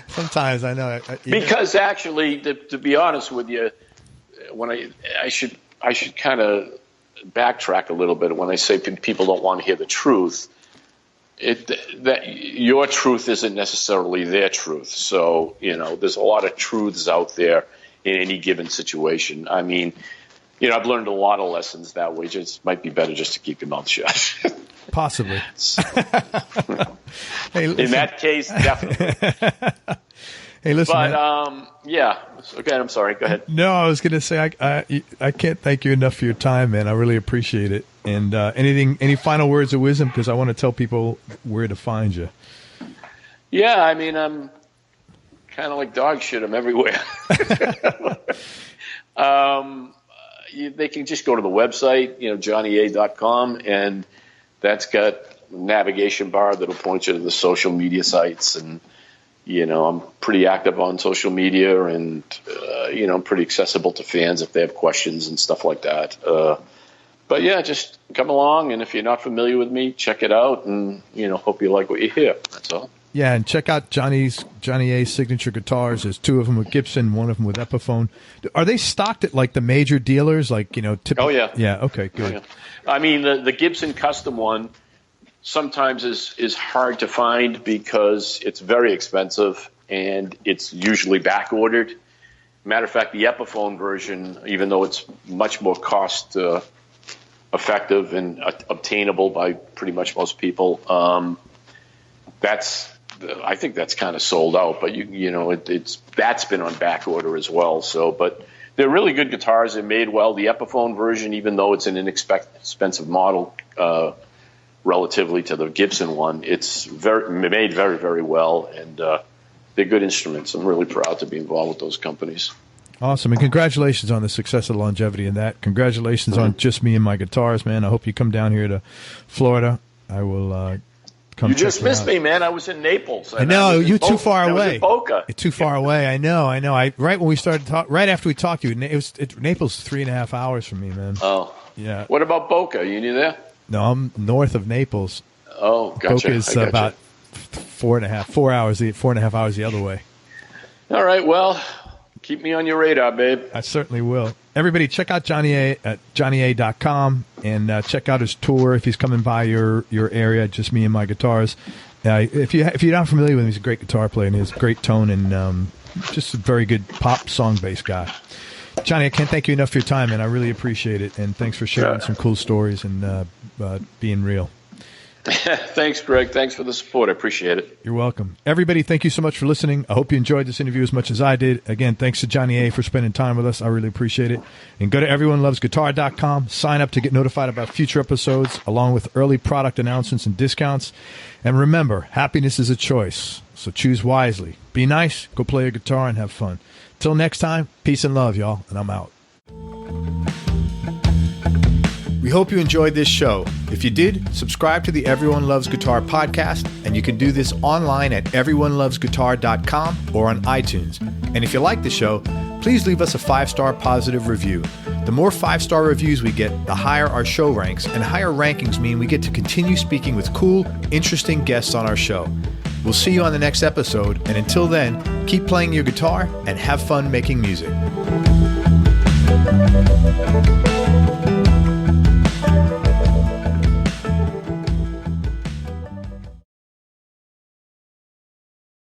Sometimes I know. Because actually, to be honest with you, when I should kind of backtrack a little bit when I say people don't want to hear the truth. That your truth isn't necessarily their truth. So, there's a lot of truths out there in any given situation. I mean, I've learned a lot of lessons that way. Just might be better just to keep your mouth shut. Possibly. Hey, in that case, definitely. Hey, listen. But yeah. Okay, I'm sorry. Go ahead. No, I was going to say I can't thank you enough for your time, man. I really appreciate it. And any final words of wisdom? Because I want to tell people where to find you. Yeah, I mean, I'm kind of like dog shit. I'm everywhere. They can just go to the website, johnnya.com, and that's got a navigation bar that'll point you to the social media sites. And I'm pretty active on social media, and I'm pretty accessible to fans if they have questions and stuff like that. But yeah, just come along, and if you're not familiar with me, check it out, and hope you like what you hear. That's all. Yeah, and check out Johnny A's signature guitars. There's 2 of them with Gibson, 1 of them with Epiphone. Are they stocked at like the major dealers, like typical? Oh yeah. Yeah. Okay. Good. Oh, yeah. I mean, the Gibson custom one sometimes is hard to find because it's very expensive and it's usually back ordered. Matter of fact, the Epiphone version, even though it's much more cost effective and obtainable by pretty much most people, I think that's kind of sold out. But that's been on back order as well. So, but they're really good guitars. They're made well. The Epiphone version, even though it's an inexpensive model relatively to the Gibson one, it's made very, very well, and they're good instruments. I'm really proud to be involved with those companies. Awesome, and congratulations on the success of longevity in that. Congratulations on Just Me and My Guitars, man. I hope you come down here to Florida. I will come. You just missed me, man. I was in Naples. I know, you're too far away. I was in Boca. You're too far away. I know. Right when we started talking, right after we talked to you, Naples is 3.5 hours from me, man. Oh. Yeah. What about Boca? You knew there? No, I'm north of Naples. Oh, gotcha. Boca is about 4.5 hours the other way. All right, well, keep me on your radar, babe. I certainly will. Everybody, check out Johnny A at johnnya.com and check out his tour if he's coming by your area. Just Me and My Guitars. If you're not familiar with him, he's a great guitar player and he has great tone and just a very good pop song-based guy. Johnny, I can't thank you enough for your time, and I really appreciate it. And thanks for sharing some cool stories and being real. Thanks, Greg. Thanks for the support. I appreciate it. You're welcome. Everybody, thank you so much for listening. I hope you enjoyed this interview as much as I did. Again, thanks to Johnny A for spending time with us. I really appreciate it. And go to everyonelovesguitar.com. Sign up to get notified about future episodes, along with early product announcements and discounts. And remember, happiness is a choice, so choose wisely. Be nice, go play a guitar, and have fun. Till next time, peace and love, y'all, and I'm out. We hope you enjoyed this show. If you did, subscribe to the Everyone Loves Guitar podcast, and you can do this online at everyonelovesguitar.com or on iTunes. And if you like the show, please leave us a 5-star positive review. The more 5-star reviews we get, the higher our show ranks, and higher rankings mean we get to continue speaking with cool, interesting guests on our show. We'll see you on the next episode, and until then, keep playing your guitar and have fun making music.